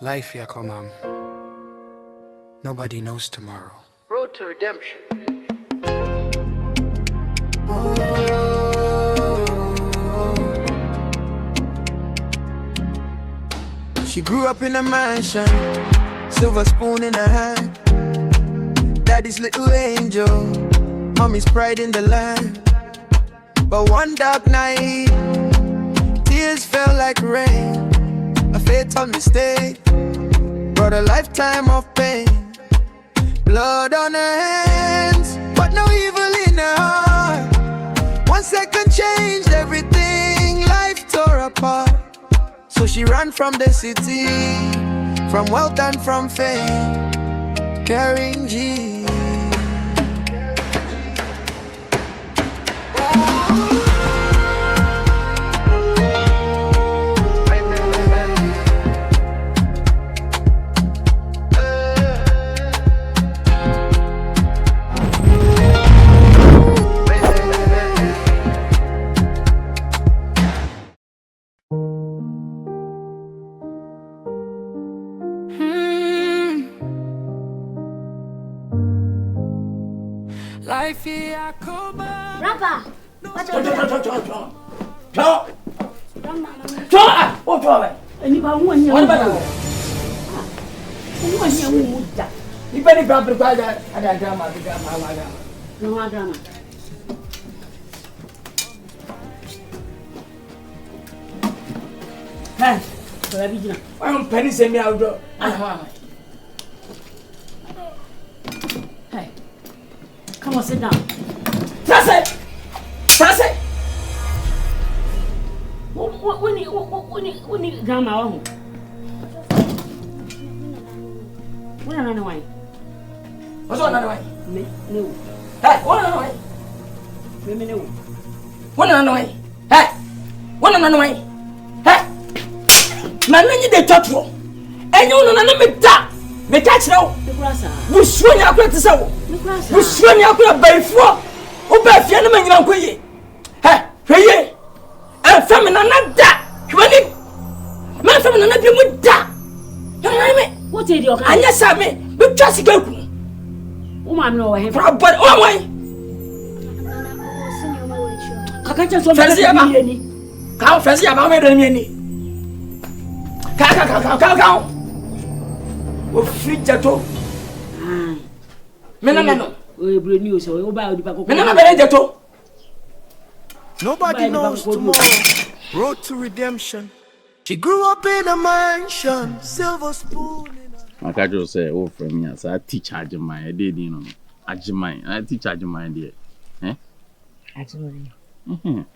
Life, Yakomam. Nobody knows tomorrow. Road to redemption. She grew up in a mansion, silver spoon in her hand. Daddy's little angel, mommy's pride in the land. But one dark night, tears fell like rain. A fatal mistake brought a lifetime of pain. Blood on her hands, but no evil in her heart. 1 second changed everything, life tore apart. So she ran from the city, from wealth and from fame, carrying G. Rapper, what's your name? Hey, come on, sit down. That's it. When you grandma, when I know why. What's another way? No. Hey, what another way? Women know. What another way? Hey, what another way? Hey, man, when you did touch you, and you know, none of that. Me catch now. We swing your credit so. We swing your credit by four. Oba fia na manyina nkoye. Ha, hweye. Afam na na da. Hwani. Man fam na na bi mu da. Me. What did you? Anya sa me, be twa sika ku. O ma no we. Fra body o wan. Kaka che so me da ni. Ka fesi ya ba me da ni ni. Ka. O free jato. Me no. Nobody knows tomorrow. Road to redemption. She grew up in a mansion, silver spoon. I can't just say, oh, from me, I teach Ajimai. I did, you know. Ajimai. I teach Ajimai, dear. Eh? Ajimai. And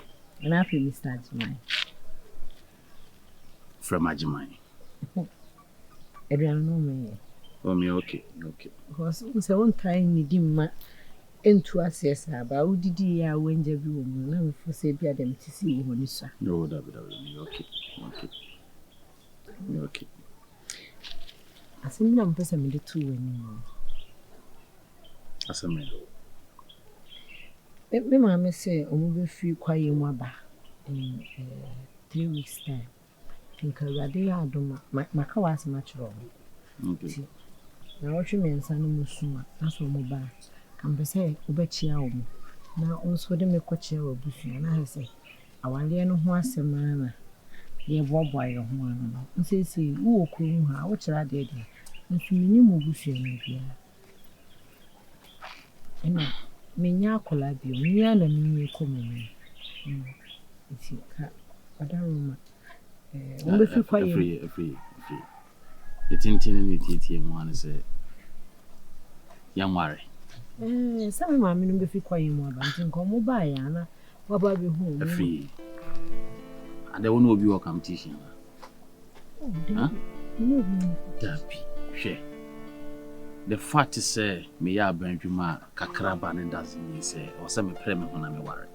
I feel Mr. Ajimai. From Ajimai. Everyone know me. Oh, me, okay. Because it's one time we didn't into access, but who did you when you woman for say be them to see you when you saw? No, that okay. I think I'm person the two anymore. As a man. Me mama say, I will be free quiet waba in 3 weeks' time. Think I don't my car was much wrong. Okay. Na watch me and son musuma, that's what mobile. Can be say, Ubechia. Now also the make what you will be, and I say, I want to know what's a man. Dear Bob, why your one. And say, who could watch that day? And to me, Mubushi, and me yakola be me and me come. It's your cat, but I remember. Free. It's intended to one say, young worry. Some mammy no be quiet more about come by Anna. What about you home? Free. And they won't know you come teaching. Huh? Dappy, share. The fact is, say, me ya bring you ma kakraba and doesn't mean say, or some payment when I'm worried.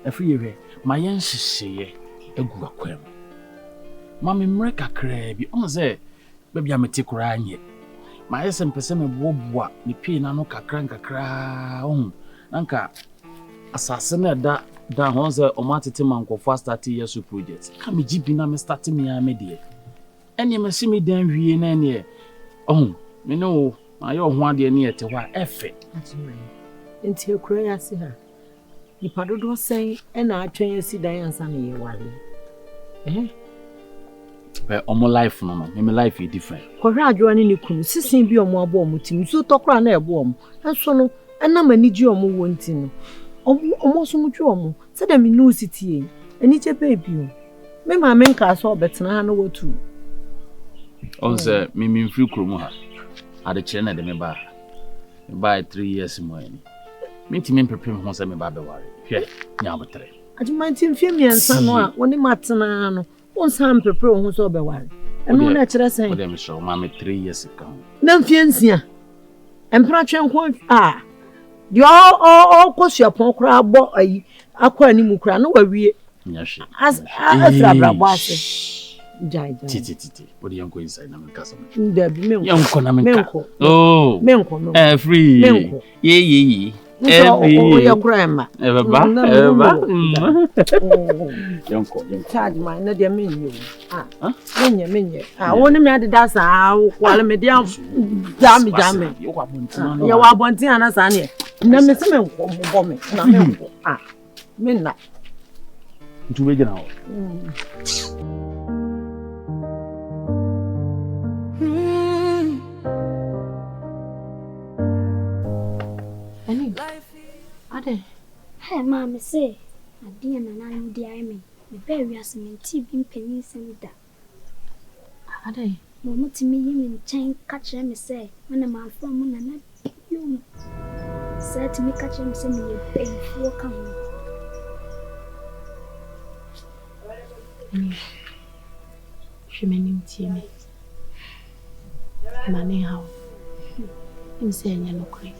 A free way, my young say, a good aquam. Mammy mreka crabby, on say, baby, I'm a tick crying yet. My SM% of wobwa, the pin and no kakranka crown. Nanka assassin that Honza or Martin Manco for 30 years project. Come, Jeepy, I'm starting me, I'm a dear. Any Massimi dan we in any. Oh, me know, my own one dear near to what effort. Into your cray, see her. You pardon was saying, and I train you see Diane Sunny, Wally. Eh? But all my life, Mama, my life is different. Corrado and you couldn't see be on more bomb, so talk around a bomb. And so no, and now I need you more wanting. Almost so much more. Said I'm in no city, and it's a baby. Maybe my men cast all better than I know what to. Also, me mean few crumha. At the channel, the member. By 3 years more. Meet me prepare once I'm about the worry. Here, now but 3. I don't mind him film me and son, when the matana. Once I'm prepared, who's over one. And no natural saying, them show mammy 3 years ago. No fiancé. And Pratchett, ah, you all cost your poor crab, boy, aquanimu crown, no, we as a was. Titi, what do you go inside? I'm a cousin. There be young Conamico. Oh, Menko, free. Ye. Oh, your grandma. Ever, young charge my nadia menu. Ah, menu. I want me at the dance while I'm down. Damn. You are Bontiana Sanya. No, Miss Menko. Ah, midnight. To wait now. Ade, hey, Mamma, say, I didn't know the army. The very cement being penny send that. Ade, Mamma to me, in chain catch him, say, when a man from one and you said to me, catch him, send me a pay for coming. She made him tear me. Money how? I'm saying, you're no queen.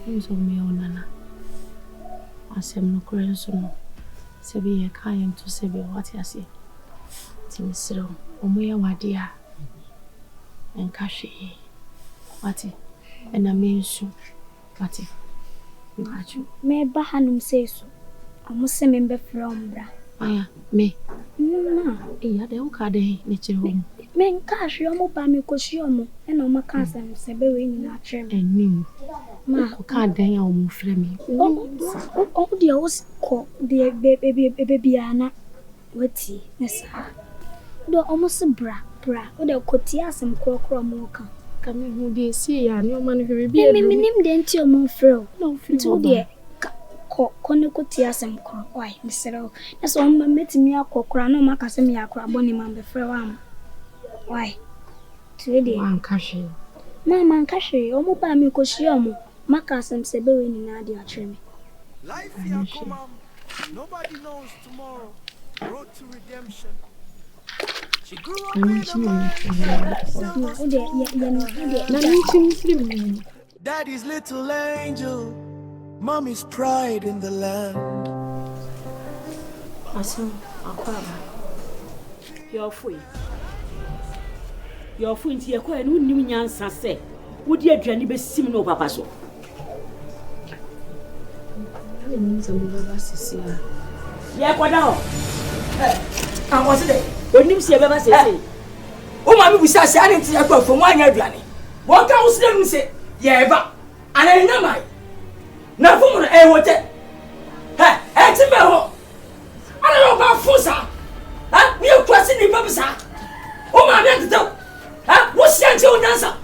I'm so me own Nana. I said, no queen, so no. Sebi, a kind to Sebi, what I say. Tim Siro, Omoya Wadia, and Kashi. What and I mean so. What May Bahanum say so. I must remember from Bra. Aya, me. No, yeah, they will day, nature home. Men cash your mobile me cosyomo, and on my cousin, Sebi in our trim. And me, Ma, can't day on Fleming. Oh, dear, was called the baby Anna. What's he? Yes, do almost a bra, or the cotias and crocromoka. Coming who be see, and your money will be a minimum dent your more frill. No, too dear. Conocotias and crow. Why, Mr. That's all my meeting me a cockra, no macassemia craboni man before. Why? Today, I'm cashing. Mamma and Cashi, almost by me cosyomo, Macasem Seberin in Nadia trim. Life here, come on. Nobody knows tomorrow. Road to redemption. She grew up in a Daddy's little angel, Mommy's pride in the land. Appiah. You're free. You're free to your coin, who knew Nkansah say. Would you journey be similar, Papa? So I mean, some of us is here. Yeah, what now? I was there. When you see a baby say, oh, my, we start saying to your from 1 year, Granny. What comes them say, yeah, but and I know my. Now, for a hotel. Hey, it's a bell. I don't know about Fosa. We are crossing the Babasa. Oh, my man, what's your Nkansah?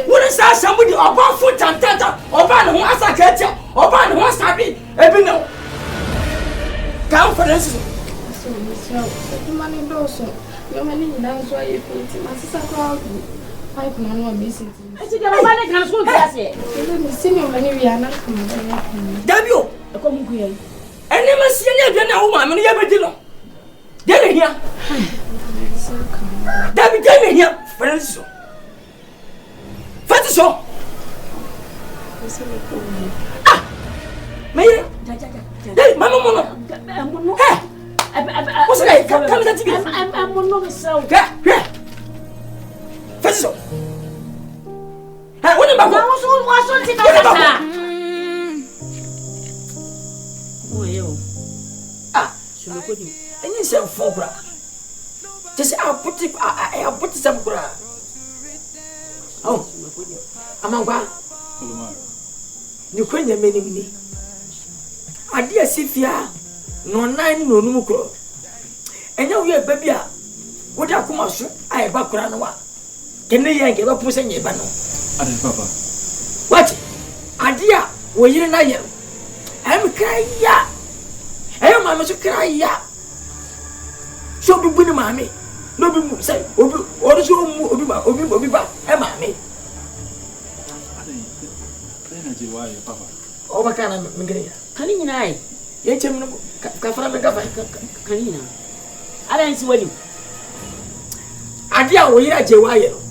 What is that? Somebody about foot and tata, or ban who has a catcher, or ban who has happy, every no. Conference. The money also. Your money down, so you feel my sister crowd. I can missing. I think the money can school. Let me see your money. We are not coming. W. A common queen. And never see any other woman when you ever did. Get in here. David, get in here. Friends. Fast so. May Mamma. What's that? Come to TV. I'm not so. Fast so. What about what's oh, you. Ah, so look at you. And you say, for bra. Just I'll put some grass. Oh, Amangwa. You couldn't have many minutes. I dear Sifia, no 9 no nucro. And now you're baby. What I come out, I have background. Can they give up pushing your banner? Papa. What? Idea, were you not yet? I'm crying, ya. I'm mamma to cry, ya. So be winning, mammy. No, be say, or so Obi, and mammy. Papa. Oh, my God, I'm going. Canina, I. Yet, Canina. I don't see what you. Idea, we are Jawai.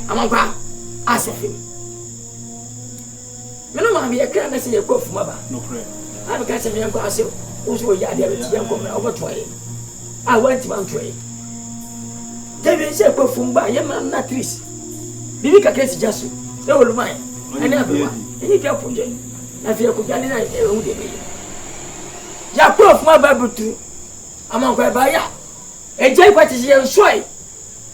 Amangwa, ask him. No, mammy, I can't see a go from mother. No prayer. I'm a catching young girl, also a yard of young woman over twain. I went to one train. David said, go from by your man, not trees. Bibica gets just so will mine. And everyone, and you can't put it. I feel good. I didn't know. Ya proof my Bible too. Among by ya. A jay what is your soy.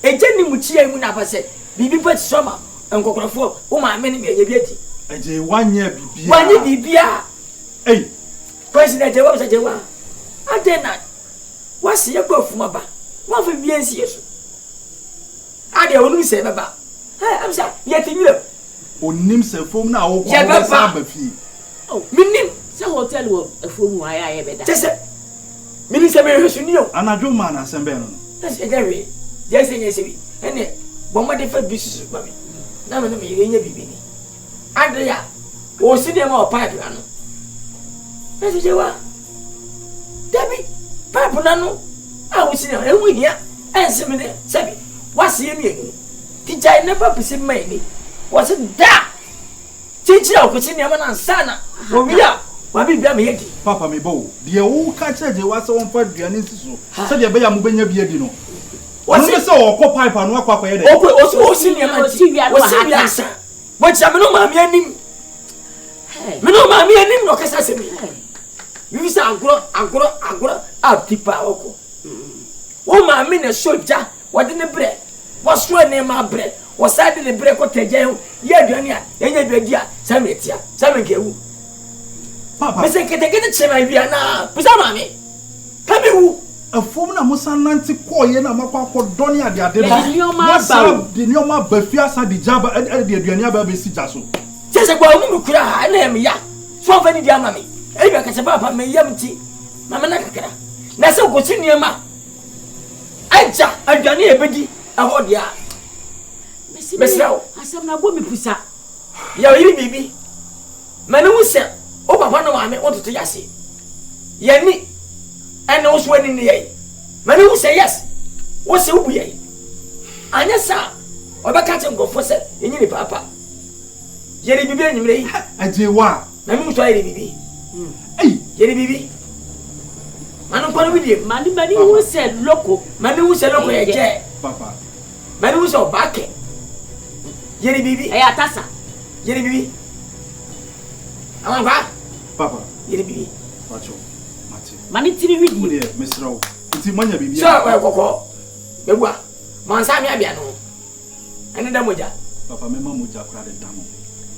A jenny which ye would never say. Bibi put summer and go for my many beauty. A jay 1 year be 1 year be beer. Hey, President, there was a Jawa. I dare not. What's your go from about? What for being serious? I don't say about. I'm sorry, yet you. on names a phone now. Yeah, Papa. Oh, Minim. so hotel will a fool why I have it. Just a Minister Mary, and I do man as a ben. that's a very. Yes, yes, and it. But my different business, Mammy. Now, I'm baby. Andrea, or see them all pipeline. That's what you are. Debbie, Papa, I was in a win here. Answer me there, Sabby. What's the meaning? Did I never perceive me? Was it that? Teacher, I could see them and Sana. Oh, yeah. What be me? Papa, me bow. The old catcher, there was one for the Anisu. Said the Bay Mubenia Biadino. What's it so? Pipe and walk up ahead. Oh, senior, what's the answer? What's a no mammy and him? No mammy and him, no Cassassi. You say, Angro, up Tipa Oko. Oh, my minute soldier, what in the bread? What's your name, my bread? Was I in the break of Tejan? Yeah, Dunia, and your dear, Sametia, Sameku. Papa, I say, get a chair, now, Pusamami. Come you. a phone, I must nanti koye na makwa ko doni ade ade the new ma bafia sa di jaba e de aduane aba be si jaso just a boy mu kura na em ya so fa ni dia mami e bi ka se papa me yam ti mama na kakra na se go si niema aja aduane e bedi aho dia mesrawo asem na bo mi pusa ya yiri bibi mane wu se o papa no ma me o tutu yase yani and also when in the air. Man who say yes. What's the way? Anya sa. Oba catch and go for set in your papa. Jerry Bibi and you a jewa. Namu try Bibi. Hey, Jerry Bibi. Man on with you. man who said loco. Man who said loco, Papa. Man who saw back. Jerry Bibi. Hey, Atasa. Jerry Bibi. I'm back. Papa. Jerry Bibi. Watch out. Mani tiri with you. Mr. O. It's manya bibi. So, I go. Bewa. Mansami abiano. And then moja. Papa, me mamuja kwa de damo.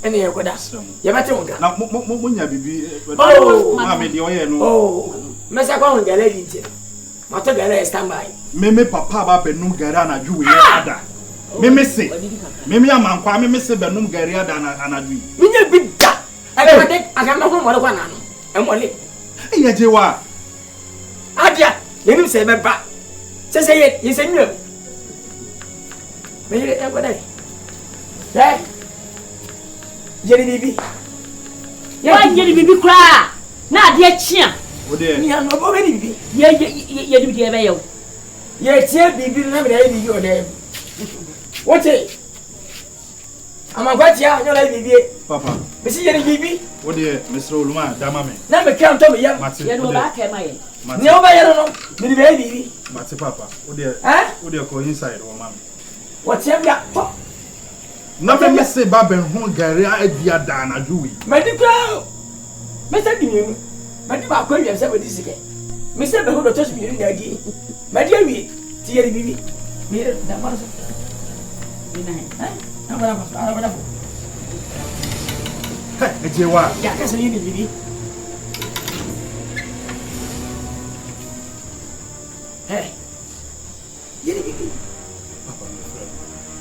And you go da. You better unga. Na munya bibi. Oh, mama de oye no. Oh, mesa kwa ngale linje. Mato gale standby. Me papa ba benum gari anaju we ada. Me se. Me amankwa me se benum gari ada anaju. Minye bidda. Agama ko mo kwa nanu. Emole. Iya jewa. Adia, yenim se beba. Se ye se nyu. Me ye e godai. Yeri bibi. Why yeri bibi kra? Na ade chia. Ode. Ni an obo be bibi. Ye bibi e be yo. Ye tie bibi na me dey bibi ode. Wote. Amagwatia nyola bibi. Papa. Me si yeri bibi. Ode, Mr. Oluma dama me. Na me kan to me yam. Ye no ba ka mai. Ni o ba yero no. Me dey bibi. Mate papa. Ode. Ode ko inside o mama. What yam ya? Na me se ba ben ho gari adia da na juwi. Me di kwa. Me se di mi. Me di ba kwa wi am se me di sike. Me se be ho do touch me ni na di. Me di awi. Tiere bibi. Mire da marzo. Minai. Abara. Hey, Ejewa. Ya kasa ni bibi. Hey. Yere bibi.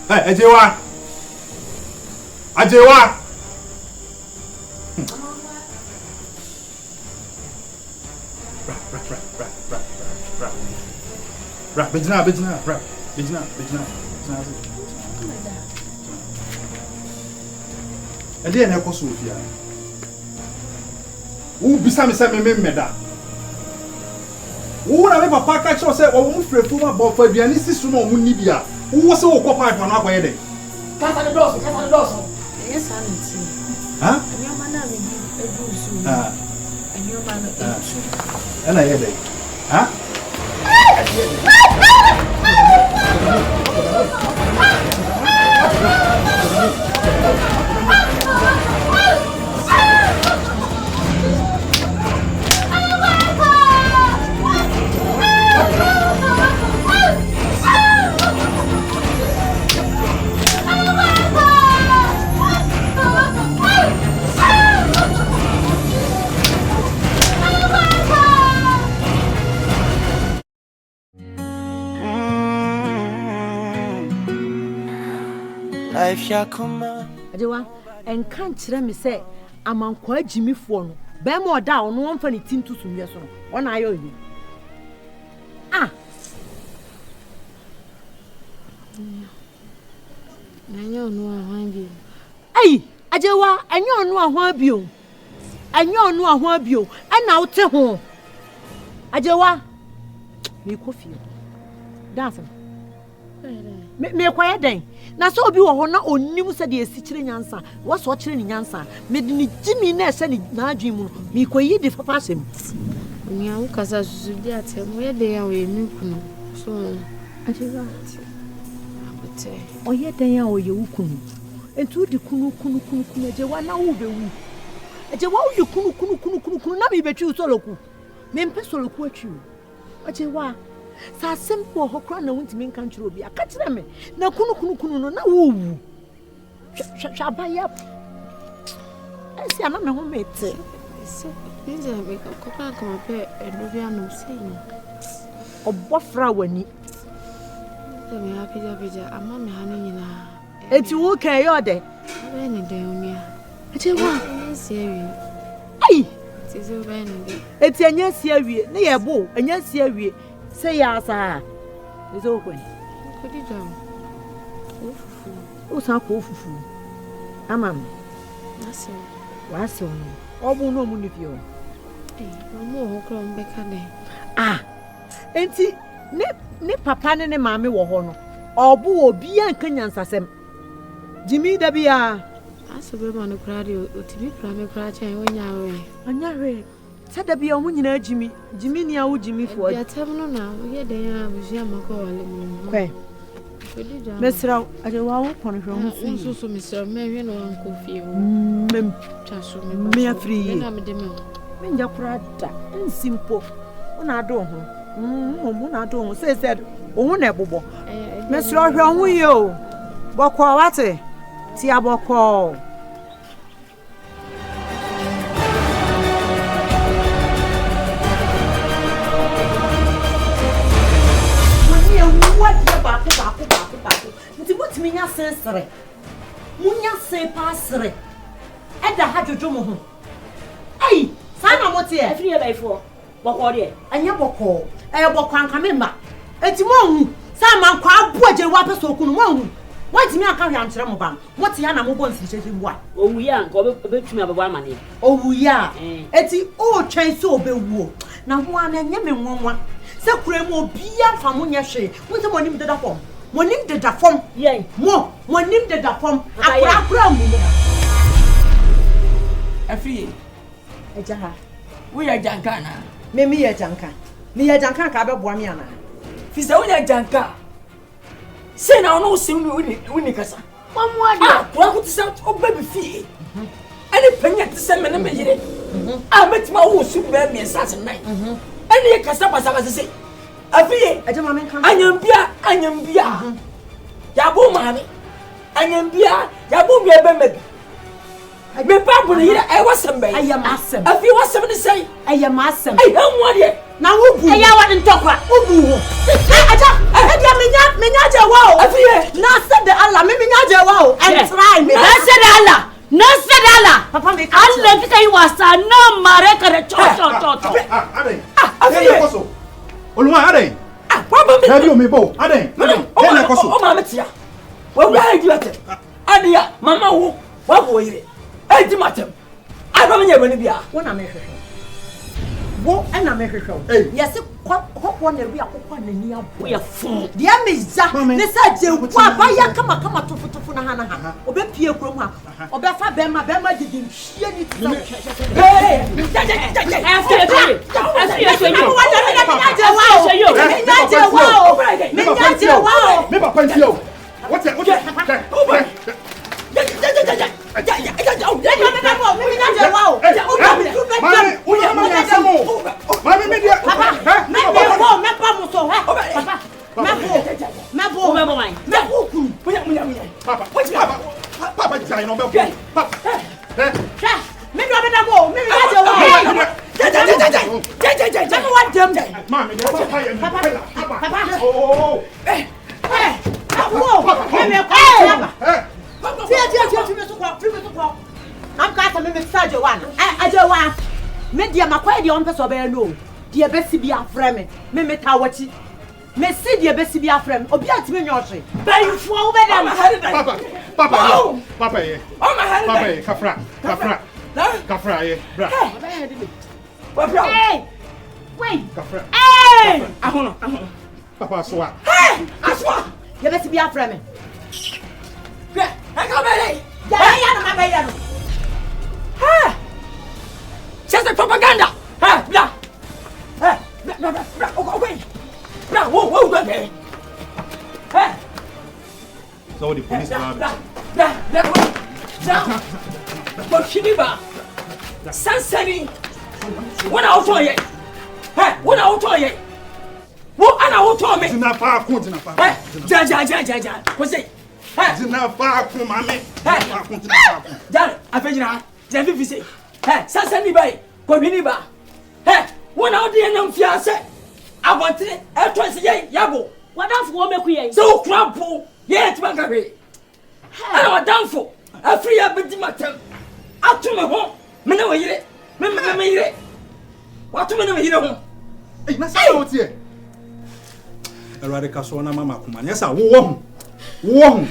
Hey, Ejewa. Ajewa. Right, Bejina. And then I go Sophia. Who bisa me say me meda? Who na me papa catch us say o mu frefo ma bo fa biani sisu no mu ni bia. Who was o ko pipe na akoye dey? Kasa the doors. Yes, auntie. Huh? And your man will be a good soon. And your man will be And I hear dey. Huh? Life shall come. Ajewa, and can't tell me say, among quite Jimmy Phone, Bam or down, one funny team to some years on. I owe you. Ah, I know I want you. hey, Ajewa, and you know I want you. And you know I want you, and now to home. Ajewa, me coffee. Dancing. Me quiet day. Na so obi wo ho na onnim se de esichire nyansa wo so chire ni nyansa me de ni jimi na ese ni na adwen mu me koyi de papa asem Ni an kasa susu di atem we de ya we mi kunu so Ajewa abete oye den ya oye wukunu entu di kunu Ajewa na wo be wu Ajewa wo di kunu na me betwi soloku me mpe soloku atwi Ajewa sa simple hokra na wuntimi nka nchiro bia ka kire me na kunu no na wo wu shaba yap esi ana me ho mete so bize be ko ka ko pe edobia no sei obofra wani se me apija ama me ha nyina eti wo kan yo de be ni de onia Ajewa si awie ai ti so be ni de eti anya si awie na ye bo anya si awie say ya sa is okay ko di jam ofufu o san ko ofufu amam nase wase ono obu no mu ni fio mo ho kro mbeka de ah enti ne papa ne maame wo ho no obu obi anka nyansasem jimi da bia aso be ma no kra de otibi kra me kra chen wonya we anyare sada bia omu nyina jimi ni awu jimi fo ya tabno na ye de ya buzia mako wale mu kwe mesra Ajewa wo kono hwe ho so mesra me hwe no anko fie wo mem chaso me me afri na me de me me nja kura da nsimpo una ado ho mu na ado ho say said ohun na ebobo mesra hwe ho ye o bokọ wate ti abokọ baako nti botimi nya sensere munya sen pasere eda ha jojo mo ho ai sa na mote e afiri e baifo boko de anya boko boko anka memba enti mo hu sa man kwa abo agye wa peso okunu mo hu watimi aka hwe ankyere mo bam mote ya na mo bo nsihye bua owu ya nka obetumi ababo amane owu ya eti o twen so obewuo na ho ana nya me nwonwa se kure mo bia fa mo nya hwe mo se mo nim deda fom monim de da fom yen monim de da fom akura mu mo Afri ejaha we ya janka na me ya janka me ya janka ka be boa me ana fi se we ya janka se na ono sim ni kasa mamu ade kwa ko tisa obabi fi ani panya tisa me na me yire metima wo su be me sase nan ani kasa basa se Appiah. Anyambia. Yabu mami. Anyambia. Yabu me me babu ni I was some. I am awesome. If you was somebody say, I am awesome. I am one year. Now, I want to talk about Ubu. Menyaja wow. No said the Allah, menyaja wow. And try me. I said Allah. No said Allah. Papa me Allah because you was no mareka the cho. Appiah koso. Oluma ade. Papa me. Have you me bo? Ade. Ade koso. O mama tia. Wo why do it? Adia, mama wo. Wa bo yire. E di matem. Aba me nyeba ni bia. Wo na me hwehwe. Wo na me hwehwe. Yes, ko na wi akokwa na ni abo ya fun. De ameza. Ne sa je kwa ba ya kama tofu na ha. Obepie krom ha. Obefa bema didi hie ni ti. Hey! Me papa ntio. What? I'm got a message one. I do one. Media Macquarie on the Sober no. Dear Bessie be a friend. Me Metawati. Messi dear Bessie be a friend. Obiat me yoshi. But you fall over them. Papa. Kafra, bra. Hey! Wait! Kafra. Hey! Papa, so what? Hey! Aswa! You better be a friend. Yeah, I come ready. Yeah, Ha! Just the propaganda. Ha! Blah. Blah. Okay. Blah. Whoa. Okay. Ha! So the police are. Blah. But Shiniba. Sansani. When I was on ye. Ha! When I was on ye. What ana wo to me? Zina fa ko. Ja. Ko say. Ha! Zina fa ko mame. Ha! Ja, afejina. Ja fi say. Ha! Sansani bai. Ko bi ni ba. Ha! When I dey na mfia say. Abontre e to se ye yabo. Wadamfo wo meku ye. So krampo. Ye tuma ka be. Ana wadamfo. Afri ya bedi matem. Atu me ho. Me na wo yire. Me yire. Watu me na yire ho. Eh, na say what here? Erade kaso na mama kuma. Nyesa wo hu.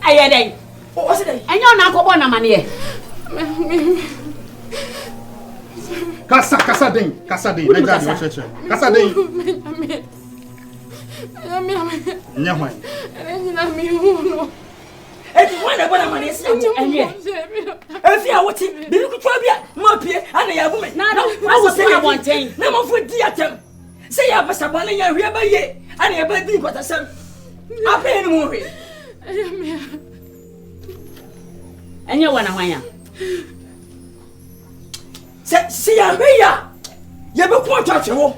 Aye dey. O se dey. Enyo na akọbọ na mane. Kasa den. Na jadi wo cheche. Kasa den. Nya hwan. Eti wana bana mane se enye. Efi a woti bi ku twa bia ma pie ana ya bu me. Na wo se na bonten. Na mo fu di atem. Se ya basa bana ya hwe ba ye ana ya ba di kwatasam. Appiah ni mo hwe. Enye wana hwan. Si ya hwe ya. Ye be ku atwache wo.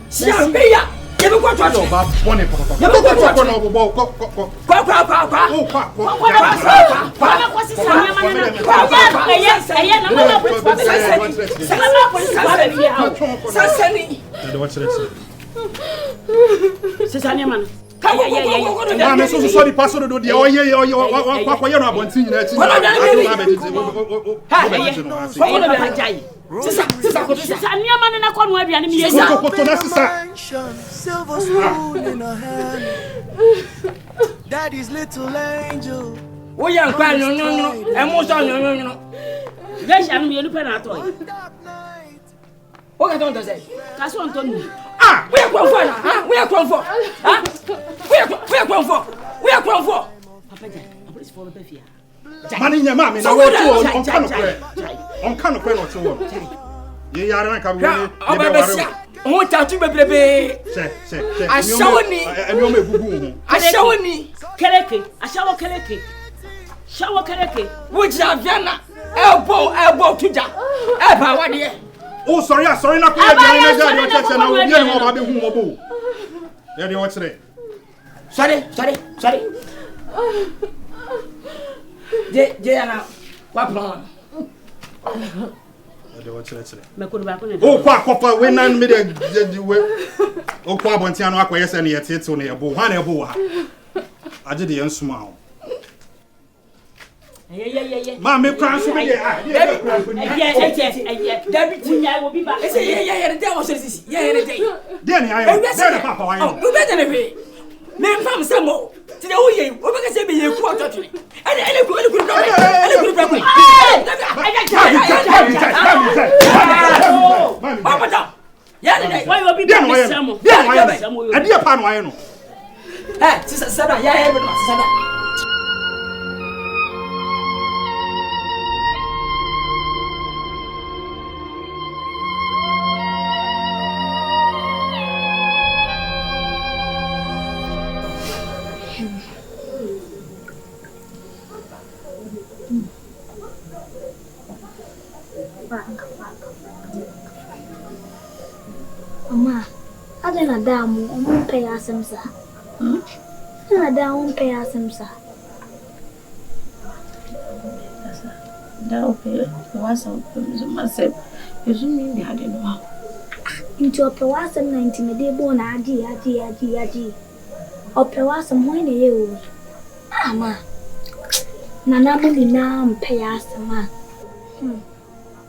Si ya hwe ya. Ye be ku atwache. Ba bone papa. Ye be ku atwache. Ko. Mama so sorry pastor do dia oye kwa ye no abonti nyina chi. Sisa niama na kwa no aduane mi yesa. Silver spoon in her hand. Daddy's little angel. Wo ya kwa no. E mo so no. Gesha no yenu pe na ato. O ka don to say. Kaso Antoni. Ah, we are going for now. We are going for. Huh? We are going for. Papa Jan, police follow Appiah. Mani nya mama na wo to on kan no no to. Ye yare na ka we ni. Obabesia. O tatu bebrebe. Se. Ashawoni. Emi o megugu ho. Ashawoni. Keleke. Shawo keleke. Wo jira viana. Elbow tuja. Eba wade. Oh, sorry, na ko ya na obi e mo ba be hu mo bo. Ya de o kire. Sorry. Je ana kwa plan. Ya de o kire. Me ko ba ko ne. Oh, kwa we nan me de we. Oh, kwa bonti anu akoye se ne yetete ne ebo. Hwa na ebo ha. Aje de ensuma ho. Yeah. Ma me kran so me de ah. David tinya wo bi ba. Ese ye de wo so sisi. Ye de. De ne ayo. De na papa wa Oh, you better than me. Me fam samo. Ti de wo ye, wo be ka se be ye ku ototwe. Ele ku do. Papa ta. Ya de. Why wo bi ba samo? Ade pa no ayo no. Sisa ya be no sisa. Mama, I didn't damn on pay us some sir. I don't pay us some sir. That okay. Was myself. You mean me? I didn't know. Into a pewasam 90 day born aji. Or pewasam when you. Ma. Nana will now pay us some man.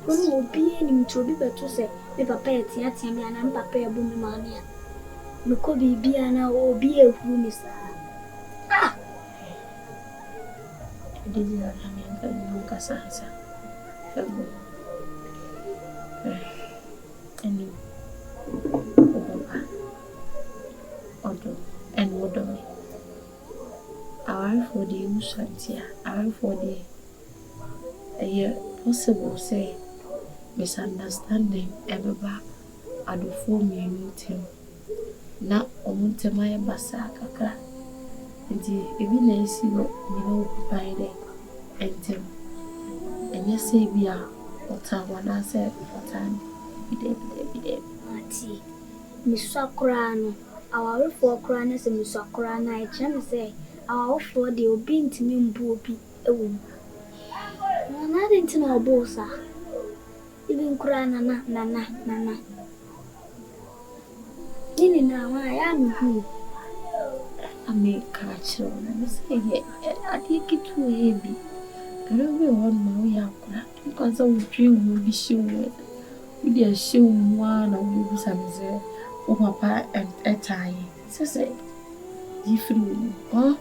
When will be in to be better say, if a pet yet and I'm papa a boom mania. You could be an or be a woman, sir. This is what I mean. Nkansah. And Odo. Our for the Usantia, our for the possible say misunderstanding ever back at the 4 minute him. Now, on Temaya Basaka. Even I see what we know by the end. And yes, say we are what I want to say for time. Be there. Mati, Miss Sakurano, our 4 crannies and Miss Sakurana, I can say, our 4 they will be to me and Bobby. Oh, nothing to know, Bosa. Even Krana, Nana. Nini now, I am who. I make catch on. I say, I take it too heavy. I don't know what my way because I will dream will be sure. We are sure one of you some oh papa and a tie. So say, different, huh?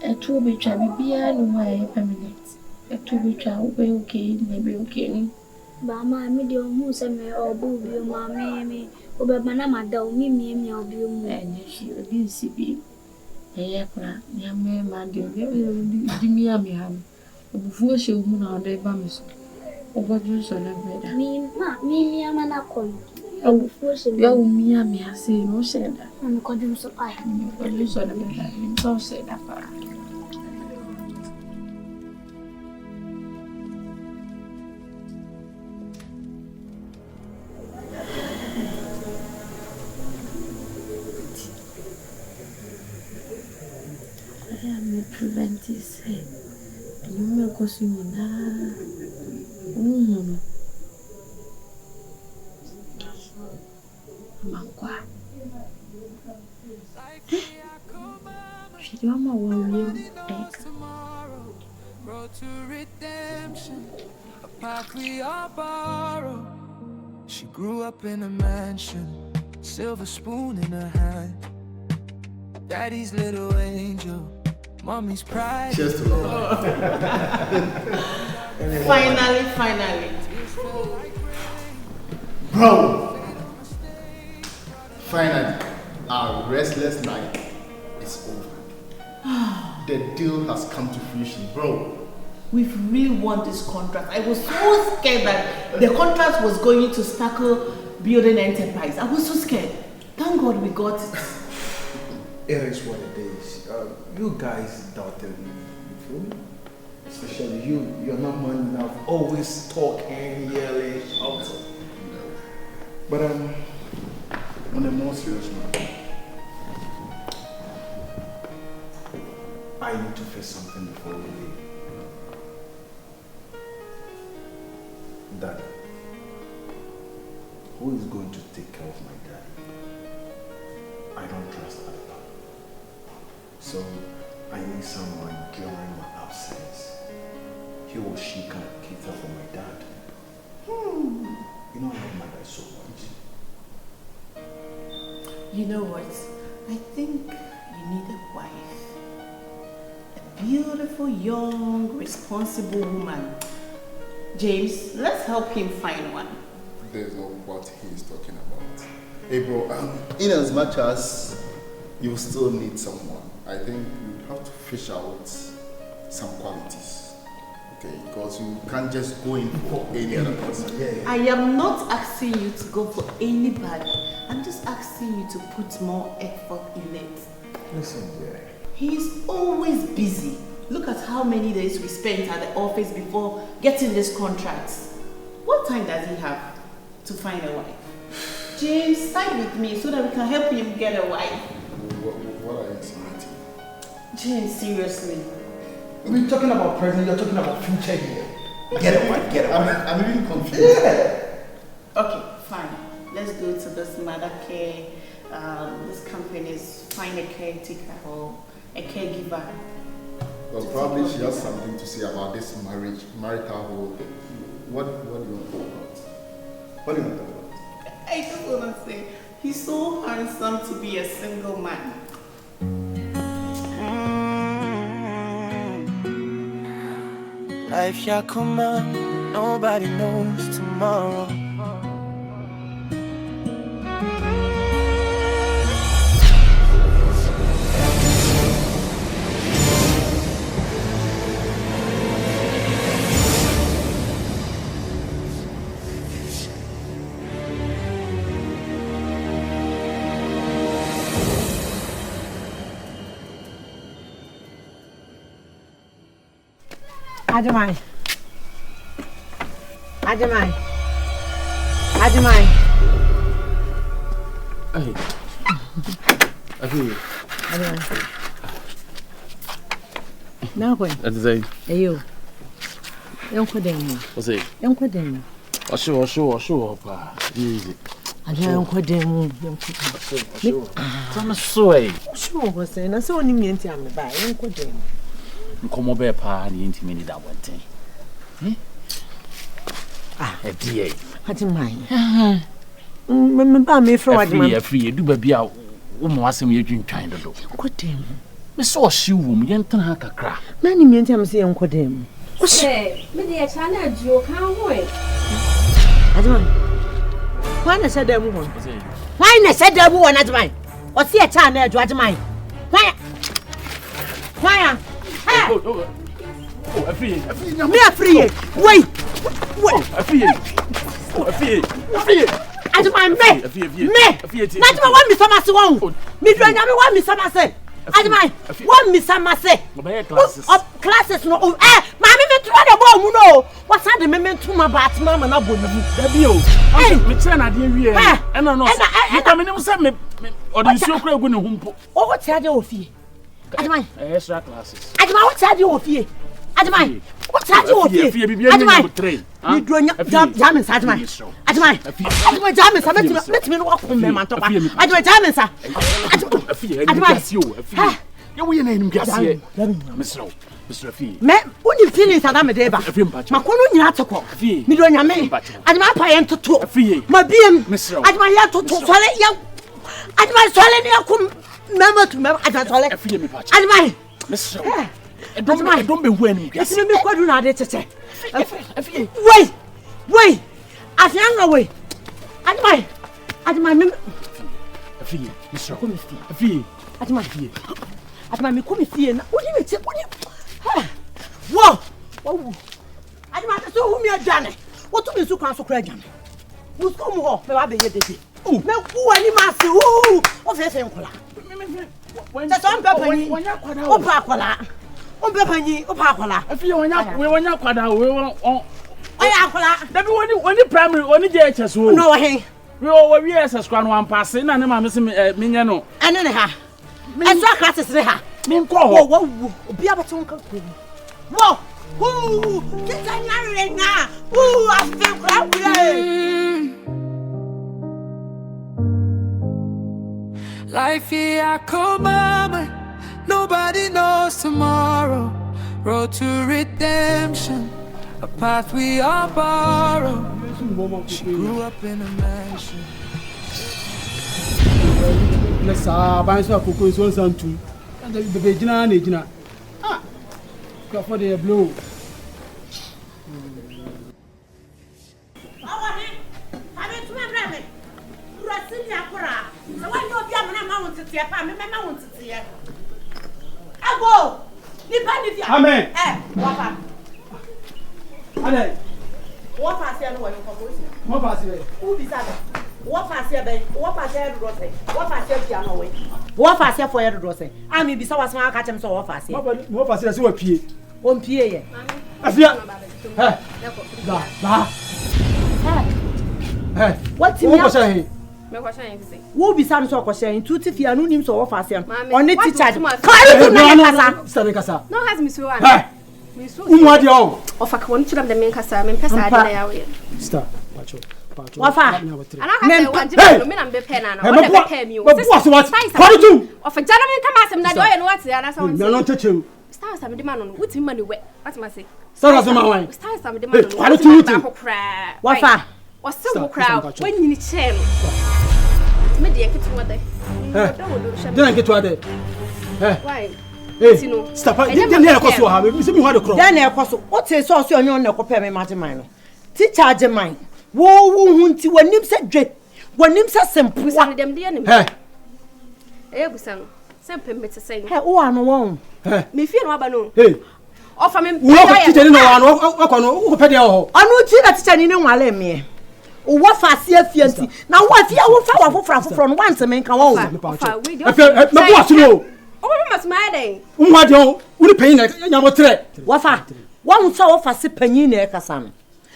A 2 be trying to be a permanent. A 2 be trying to okay, maybe okay. But my medium moose and me or booby, my mammy, or banana, me or you, and she will be CB. A young man, give me a man. Before she will move on the bums. Over juice on a bed. Me, a man, I call. Oh, before she go, me, I say, no, said that. I'm calling so I use on a bed. So say that. Prevent his head. And you may go soon. Mankwa. She don't know what we Road to redemption, a path we all borrow. She grew up in a mansion, silver spoon in her hand. Daddy's little angel. Mommy's pride. Cheers to love. Finally. Bro! Finally, our restless night is over. The deal has come to fruition, bro. We've really won this contract. I was so scared that the contract was going to tackle building enterprise. I was so scared. Thank God we got it. It is what it is. You guys doubted me. You feel me? Especially you. You're not man enough. Always talking, yelling, shouting. But on a more serious note, I need to face something before we leave. Daddy, who is going to take care of my daddy? I don't trust Appiah. So I need someone during my absence. He or she can cater for my dad. You know I love my dad so much. You know what? I think you need a wife. A beautiful, young, responsible woman. James, let's help him find one. There's no what he's talking about. Hey bro, in as much as you still need someone, I think you have to fish out some qualities. Okay, because you can't just go in for any other person. I am not asking you to go for anybody. I'm just asking you to put more effort in it. Listen, dear. He's always busy. Look at how many days we spent at the office before getting this contract. What time does he have to find a wife? James, side with me so that we can help him get a wife. What are you insinuating? James, seriously. We're talking about present, you're talking about future here. Get a wife, get a wife. I'm even confused. Yeah. Okay, fine. Let's go to this mother care, this company's find a caretaker or a caregiver. Well, probably she has something to say about this marital whole thing. What do you want to talk about? What do you want to talk about? I just want to say, he's so handsome to be a single man. Life shall come on, nobody knows tomorrow. Adamai. Hey. Adamai. Now when? That's it. Hey you. What's it? Sure, pa. Easy. Come sway. Sure, was saying, I saw him in time by Uncle Dame. Come over, pa, and intimate that one thing. A dear. Adamai. Remember me for what you free, do be out. Was him you drink trying to do. Uncle Dame. We saw she woman, you don't have a crack. Many men tell me, say Uncle Dame. Say, me dear China joke, how way? Adamai. Why said that woman? Why said that woman, Adamai? What's the China, Adamai? Why? Oh, free. Me a free. Wait. Free. Adamai, me. Not one Miss Masswong. Me doing one Miss Massey. Adamai, one Miss Massey. Classes no. Mammy, me try the bomb, no. What's that the moment to my bat, Mamma, and I will. Hey, me turn at the area. And I know. You come in and say me, or the show crowd going home. Oh, what's that of you? Adamai, extra classes. Adamai, what's that of you? Adamai, what's that of you? Adamai, you doing German, Adamai. Adamai, German, let me walk from them. Adamai, German, sir. Adamai, you will name Gassi, Mr. Fee. Me, when you finish Adamai Deba, Macono Yatoko, Midonia May, Adamai Payan to talk. My BM, Adamai Yato to Solet Young, Adamai Solet Yakum, member to member, Adamai, Mr. Don't be winning. Yes, you make what you are to say. Wait, as young away. Adamai, Mr. Fee, Adamai, me come here. What do you say? Whoa! Adamai, so whom you are done. What to be so can't so crazy? Who's come off? May I be here? Oh, no, who any master? Who? Of his uncle. That's on purpose. Oh, Pacola. Umbepanyi, Opakola. If you want Kwada, we want Ayakola. That only primary, only JHS. No, hey. We all we as a scrum one passing, and I'm missing Miniano. And then her. And so classes her. Whoa, be able to come. Whoa, ooh, get a now. Ooh, I feel crappy. Life here, come mama. Nobody knows tomorrow. Road to redemption, a path we all borrow. She grew up in a mansion. Let's buy some cocoa so something. And the Vegina. Ah, go for the blue. Amen. Allez. What pass here no way for police? What pass here? Who be that? What pass here be? What pass here do say? What pass here piano way? What pass here for you do say? I me be so was man catch him so what pass here. What pass here so we pie. On pie ye. Afia. Hey. What you What say? Me question you say. Who be some so question? Two tif ya no nim so what pass here. On it teacher. Start kasa. No has me so an. Hey. Umwadi o. Of a kwon chira dem men kasa me pesa ade na yawe. Start. Pacho. Wafa. Ana ka say wanje no me na be pen na. What the be me o. What? Of a jana me kama asem na do ye no what ya na so. Me no teche. Stars am de man no. Wuti man we. What ma say? Stars am wan. Stars am de man no. Wafa. Wase wo crowd. When you need chair. Me de ketu wade. Then get to there. Why? Hey, stop. Then there koso ha. Me se me ho de kro. Then there koso. O te so so onyo na kope me mageman no. Teacher ageman. Wo hunti wanim se dwe. Wanim se sempo. Busan dem de anim. Hey. Busan. Sempo me te say. Hey, o anu won. Me fie no aba no. Hey. Ofa me. Wo ko teacher ni no anu akọ no wo pe de ho. Anu ti na teacher ni ne nwale me. O wa fa se afianti. Na wo afia wo fa wa foforo no once me nka wo. Me bo asu no. O be mas ma den. Umwa de ho. Wo ni panyin na nya mo tre. Wa fa. Wa hu so wo fa se panyin na e kasa no.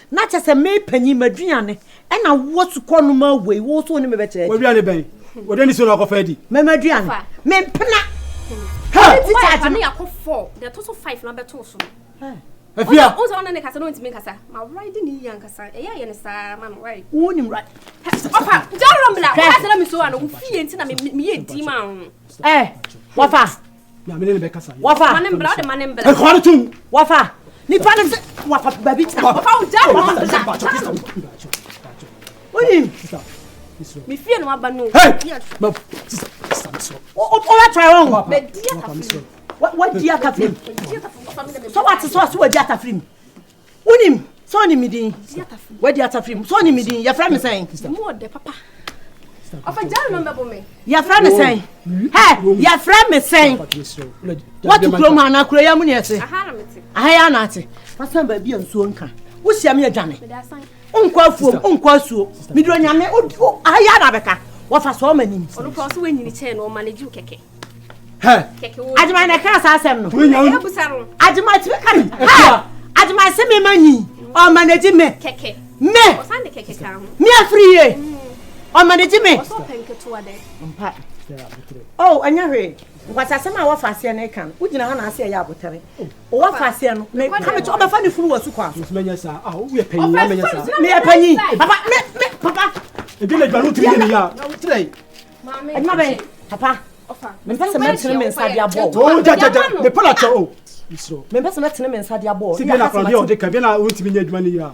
Na chese me panyin maduane e na wo sukọ no ma we wo so ni me be che. Wo duane ben. Wo de ni so na ko fa di. Me maduane. Me mpena. Ha, teacher ni akọ 4. The total 5 na be to so. Appiah. O so na ne kasa no ntimi kasa. Ma right ni yan kasa. E ya ye ne sa ma no right. Wo ni right. Opa, jaro mla. Kasa na mi so an wo fie nti na me ye di ma ho. Wafa. Na me ne be kasa. Wafa. Manem bla, de manem bla. E ko tum. Wafa. Ni pa ne wafa baby ta. Opa, o jaro. Oni. Mi fie no aba no. Hey. O try wrong. Be dia ka fie. What dia ka fie? So what so dia ta fie. Unim. So ni midin. Where dia ta fie? So ni midin. Ya fra me saying. Mo de papa. Ofa jaro no mbebo me. Ya fra me saying. Hey, ya fra me saying. What to kro na kro ya mu ne ese. Aha na meti. Aha ya na ate. Fasan ba bia nsuo nka. Wo sia me adwane. Me da san. Unkwa fuom, unkwa suo. Midro nyame aha ya na beka. Wo fa so manim. Onu ko so wenyini chair no manage keke. Hey. Keke wo. Ajima na ka sa asem no. E busa no. Ajima ti kan. Ha. Ajima se me manyi. O manage me. Keke. Me. O san de keke ka ho. Me afri ye. O manage me. O so penke to ade. Mpa. Oh, anya hwe. Kwasa sema wa fase na kan. Ugina ha na ase ya abotere. O wa fase no. Me ka me to obefa ne furu wasu kwa. Menya sa. Ah, wo ye panyin na menya sa. Me panyin. Papa, me papa. E bi le dwanu tiri ni ya. Tire. Mama. Anya be. Papa. Ofa. Me pese me tene me nsa dia bo. Oh, ja. Me pala cho o. Isro. Me pese me tene me nsa dia bo. Si bi na kwa bi o de ka bi na o ntimi nya adwuma ni ya.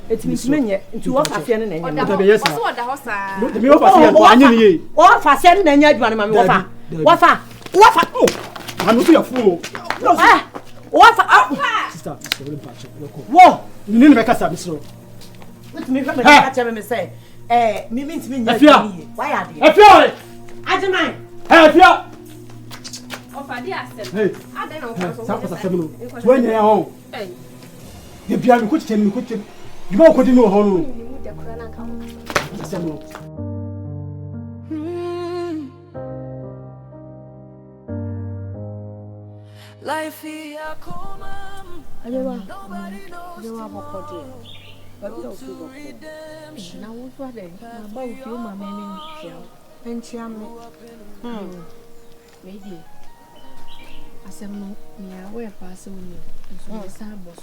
Etimi menye nti wo fase ne na nya. O be yes. O so da ho sa. Me wo fase ko anya ni ye. O fase ne na nya adwuma ma me wo fa. Wo fa. Oh. Anu so ya fu o. Wo fa. Sister, we patch. Wo. Ni ne be kasa Misro. Etimi fa me ka che me say. Me ntimi nya adwuma ni ye. Why are they? Appiah. Ajeman. Hey, Appiah. Ofa di asem. Hey. Ada na o so. Sa ko sa semno. So anya ya ho. Eh. Ye bia mi ko tche. Juma ko di no ho no. Ni mu de kura na ka mo. Semno. Life here come on. Nobody knows tomorrow. Go to redemption. Now what's what then? About you, my man, and Chiam. Maybe. I said, no, me away passing me, and so the sandbox.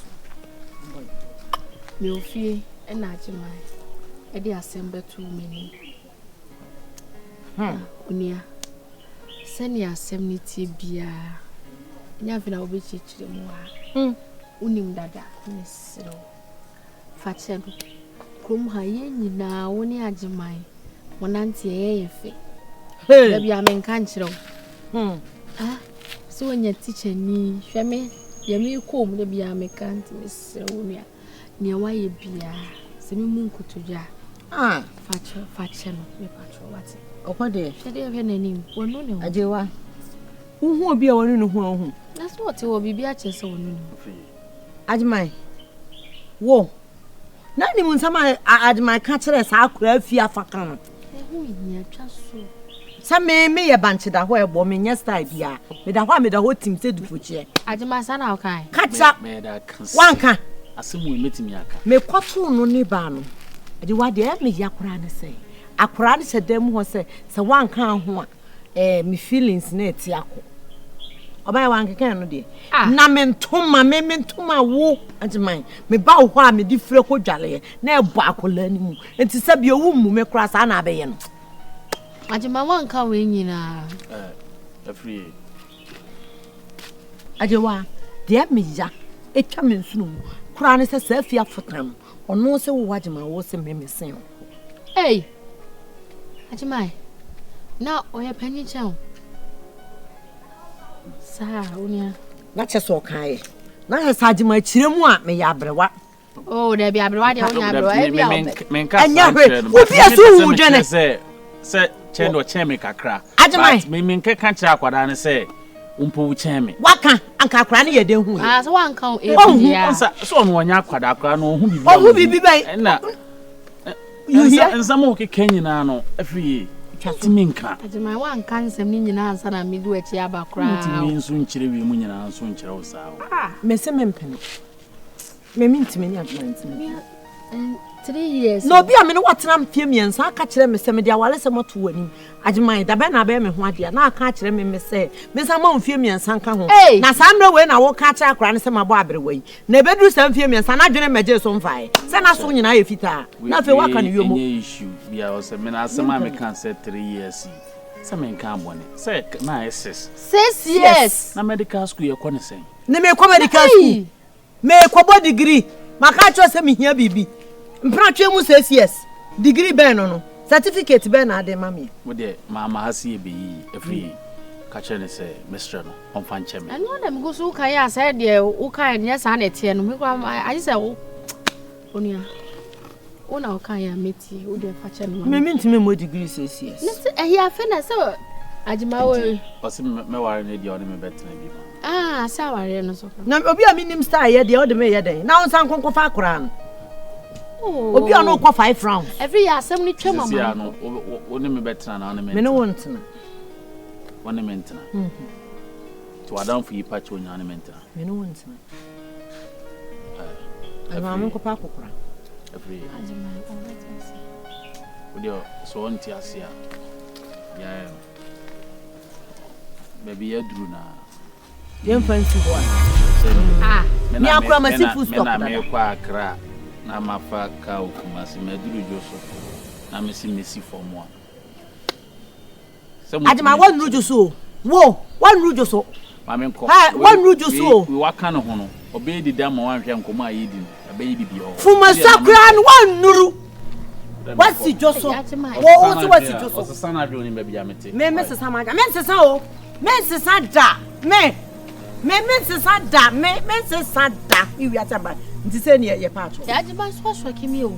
No fear, and not your mind. I did assemble too many. Unia. Send your 70 beer. Never know which each the more. Unim dada, Miss Fatchem. Come high now, only at your mind. One auntie, a maybe I'm in country. So when your teacher knee, Shame, you come, maybe I'm a can't Miss Unia. Near why you be semi moon to ya. Fatchem, me patrol, what's it? Opa de. She dey have her name. We no know. Ajewa. Who be wonu no hu. That's what we be a chese wonu. Ajimai. Wo. Na ni mun sama Ajimai ka kire sa akura afia faka no. Who nya twa so. Sa me ye banche da ho ebo me nya style bia. Me da ho me da ho tim se dufochie. Ajimai sa na okai. Kacha. Me da kansa. Wanka. Asemu metimi aka. Me kwato no ni ba no. Ajewa de me yakura ne sei. Akura ne sedem ho se wanka ho a me feelings na etiako oba wanka kan no de na mentoma wo Ajimai me ba wo a me di fire ko dwale na ebo akola ni mu enti se bi owu mu me kura sa na abeye no Ajimai wanka we nyina free Ajewa de me ya etwa me nsunu kura ne se afia fotam ono se wo Ajimai wo se me sen hey Ajimai, now oya penny chow. Sa unia. Na cheso kai. Na he Ajimai chire mu a me ya brewa. Oh, there be abrewa de onya abrewa. Men ka anya hwe. Obi aso wu dwene. Se chendo cheme kakra. Ajimai. Men ka kira akwada ne se umpo cheme. Waka anka akra ne ye de hu. Ah, so wanka e dia. So no onya akwada akra no hu bibi. Ohu bibi bai. Na you hear? And some okay Kenya no every Minka. Ajimai wanka nsem ni nyina ansa na midu echi abakra. Ntimi nso nkyere wi mu nyina nso nkyere wo saa. Me se mempene. Me mintimi ni Ajimai ntimi. 3 years. No bi a me no watena mfie miensa aka kire me se me dia wale se moto wani. Ajimai da be na be me ho ade na aka kire me se me sa ma mfie miensa nka ho. Na sa mre we na wo ka kire akora ne se mabo abere wai. Na bedru sa mfie miensa na dwene meje so mfae. Se na so nyina ye fita. Na fe waka ne yomo. Any issue bia o se me na asema me kan se 3 years. Se me nka abone. Se na SS. 6 years. Na medical school ye ko ne sen. Ne me ko medical school. Me ko bo degree. Maka cho se me hia bibi. Mpratwe mu 6 years. Degree ben no. Certificate ben na de mami. Wo de mama hasi e be every ka che ne se Mr. no on fan cheme. And one them go so kai ya say de wo kai ne sa na tie no me kwa I say wo onia. Ona o kai ya meti wo de fa che no. Me ntime mo degree 6 years. Ne se ya fe na so Ajimai wo. O se me ware ne dia o ne me betena bi ma. Ah, sa ware no so. Na obi a minim star ye de o de me ye den. Na onsan konko fa akora no. Oh. Obi a no kwa 5 rounds. Every year some ni twema mama. Sia no o ne me betena na o ne me. Me no wontena. O ne me ntena. To adam fu yipa che onya ne me ntena. Me no wontena. Ama me ko pa kokora. Every Odio so on ti asia. Yeah. Baby ya duru na. Dem fancy boy. Ah. Me akura ma seafood stock. Na me kwa akra. Na mafa ka okumasi me duru joso. Na me si mesi for mo. Ajimai wan rujo so. Wo, wan rujo so. Ma me nko. Ha, wan rujo so. We waka no ho no. Obe di da ma wan hwe nkomo ayedi. Abe yi bibi ho. Fuma sakra no wan nuru. Wasi joso. Wo so wasi joso. O sana adwo ni baby amete. Me sesa ma. Me sesa o. Me sesa da. Me sesa da. Me sesa da. Iwi atamba. Nti se ne ye pa acho. Ajimai so kimi o.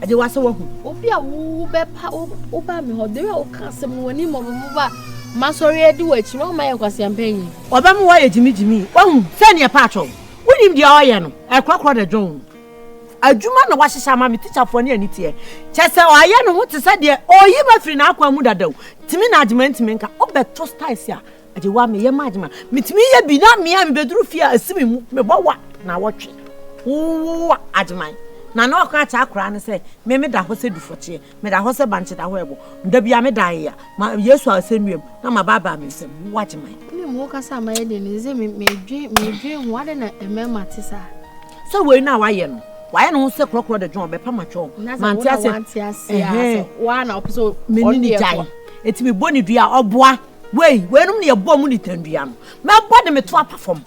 Aje wase wo hu. Obi a wo be pa o ba me ho de o ka sem no wani mo ba. Masori edi wo echi no ma ye kwase ampanyi. Oba mu wa ye jimi. Wo hu se ne pa acho. Wonim dia oye no. Ekrakra de dwon. Adwuma na wahyehyɛ ama me teacher fo ne ani tie. Kyese oye no ho te sɛ de oyi ma firi na akwa mu dadaw. Timi na Ajimai ntimi nka obeto styles a aje wa me ye majima mitimi ye bi na me am beduru fie asimi mu me bowa na wotwe wo ajman na na okra cha akra ne se me da ho se dufoche me da ho se banche da ho ebo nda bia me da ya ma Yesu asenuem na ma baba me se wo ajman me mo ka sa ma ye de ze me dwe ho ade na emema tisa so we na wa ye no no se krokro de dwon be pa matwo manti ase wa na opiso me ni jai etimi boni dua oboa we num ne ye bo mu ni tandua no me bo de me to perform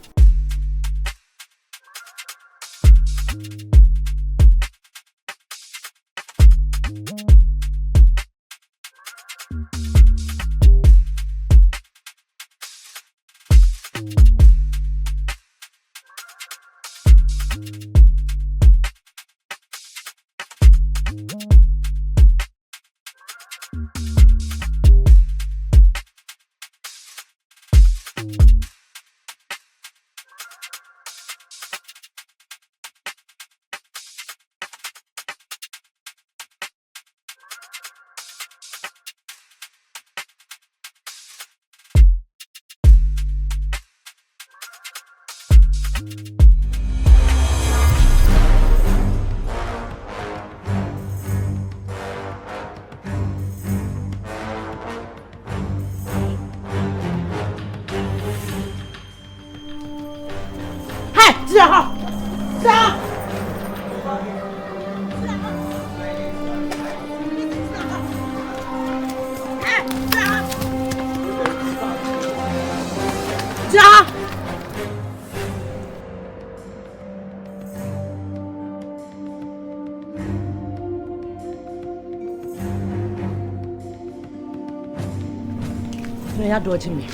ya doji me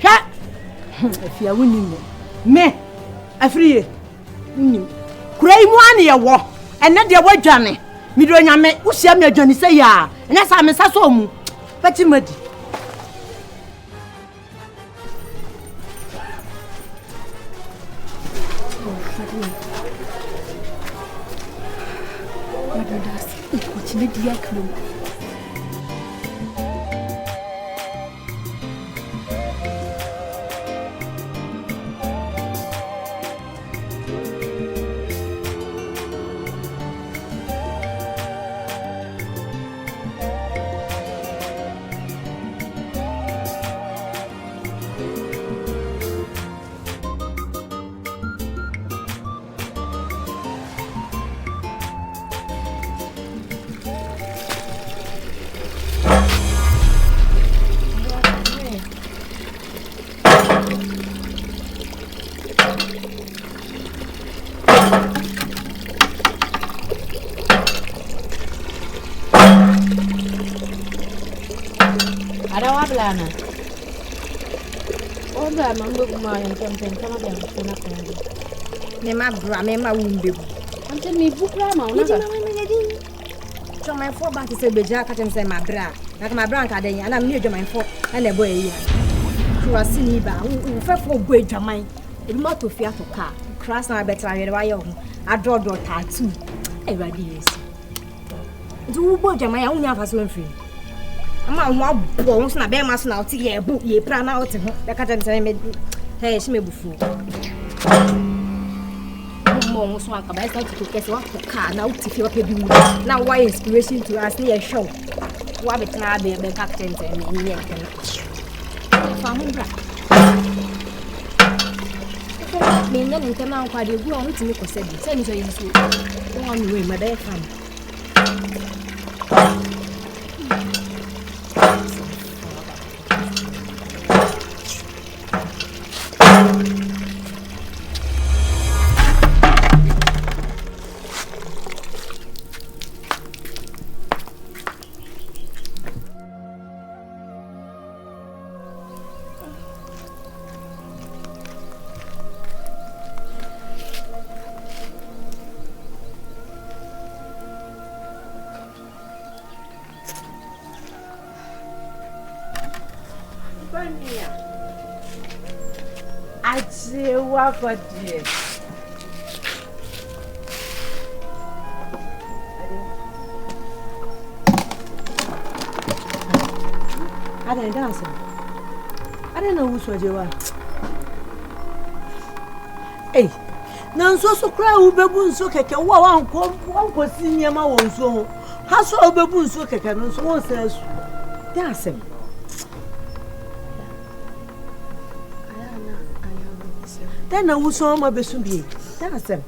hwa afia woni me afriye woni kurai mu ane ye wo ene de wadwane mi do nyame usia me adwane se ya ene sa me saso mu pati madi Madadas ikoti dia klo Ana oda mambo kuma yemtem kama bia mfuna kwende me ma bra me ma wumbe bu ante me bukra ma ona ka so my for back say beja ka tem say ma bra na ka ma bra nka den ana me edwaman fo na ebo eyi so asini ba u fefo go edwaman ebi ma to fia to car crash na betra yere wa ye ho adodo tattoo e radi yes du bo edwaman ya unya fa so mfiri ama ho abo ho na be ma so na oti ye bu ye pra na oti ho be ka tem say me he shi me bufu mo so aka ba say to kese wa ka na oti fi wa pe bi mu na why inspiration to us near show wa be tna be ka tem say me ni en fa mo bra me nya ni tema kwa de gu on timi ko se bi say ni so yi so won on we ma da fam for dear. I don't dance. don't know who's what you are. Hey, now so cry, Ubabun so keke, one was senior ma won so. How so Ubabun so keke, no so one says, that's him. Then I was so my best be. That's him.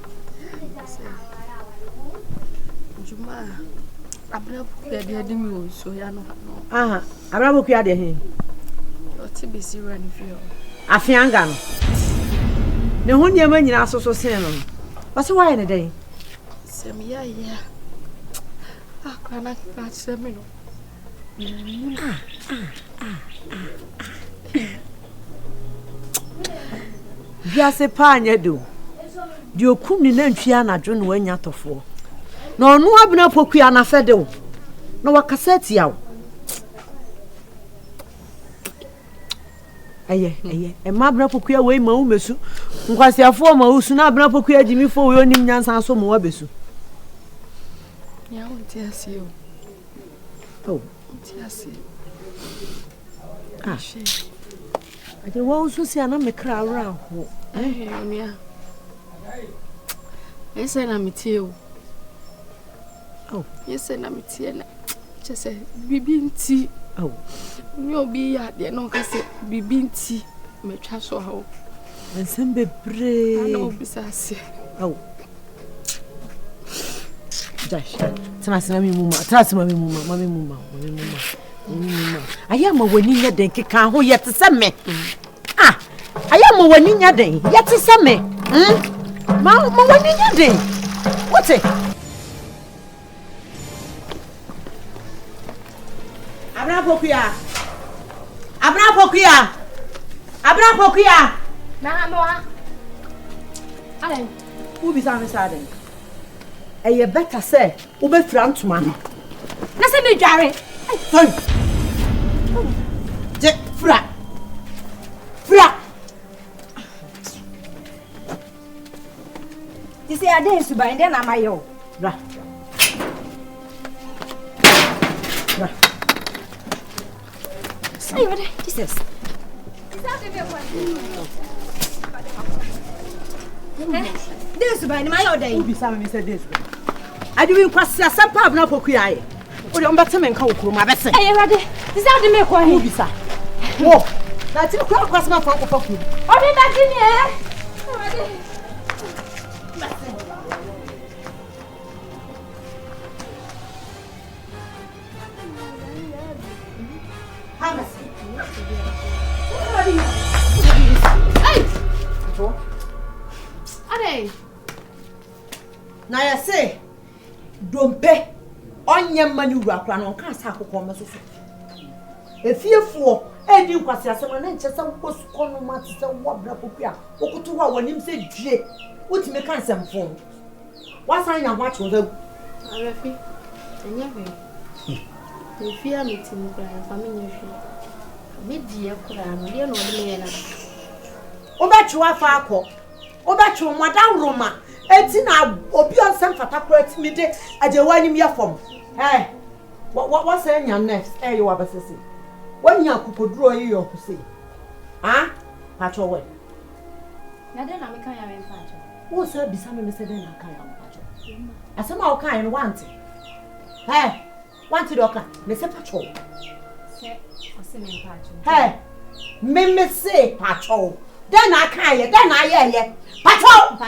Juma, Appiah, they had me so ya no. Abrabo kuya de hin. Oti be si run feel. Afianga no. Ne ho nyama nyina so sen no. Wase why ne den? Sem ya. Kana ka sem no. Biase pa anya do. Di okum ni nantwi anadwo no wanya tofo. Na onu abena pokua na fede wo. Na wakasati yawo. Aye. E ma abena pokua we ma wo mesu. Nkwasiafo ma usu na abena pokua jimi fo we onim nyansa so mo wabesu. Ya wo ti ase o. Oh, ti ase. She. Aje wo usu si ana mekra awra ho. Onia. Ese na mitie o. Oh, yes na mitie na. Che se bibi nti. Oh. Ni obi ya de no ka se bibi nti metwa so ha o. Ensembe bre. Ana obi sa se. Oh. Josh. Tana mi muma. Tana mi muma. Mami muma. Aya ma wani nya den keka ho yete se me. Ah. Aya ma wani nya den yete se me. Ma wani nya den. What it? Abra pokuya. Na moa. Ale. Ubi sa me sa den. Eye better say wo be fra ntoma no. Na se me dware. Hey. Je fra. Ti se ade suban de na mayo. Bra. Say what Jesus. This suban my oday. Ubi sa me say this. Adu wi kwase asampa abna pokuya ye. O de ombete me nka okuro ma bese. Eh Ewade. Ti se ade me ko he. Ubi sa. Wo. Na ti ko kwase ma fa ko fa ku. O de da ti ni eh. Ewade. Na ya say dompe onye mani wu akra no kan sa akoko mesoso efiefuo edi nkwase asema na nche sa wo suko no mate se wo bra popia okutu wa wonim se due utime kan semfo wasan nya ho acho da Arafi. Enya be. Efia meeting kra family hwe. Me die kra no de no de me na. Obetwa fa akọ obetwa modan roma eti na obi onsem fata kra eti mi de ajewanim ya fom what say nya next you abasese wanya kupoduro yi yo kuse pacho we Na de na me kan ya me pacho. wo say bisa me say de na kan ya me pacho asema o kan no want want do kan me say pacho Se o se me pacho. me say pacho then na kan ye then na ye pacho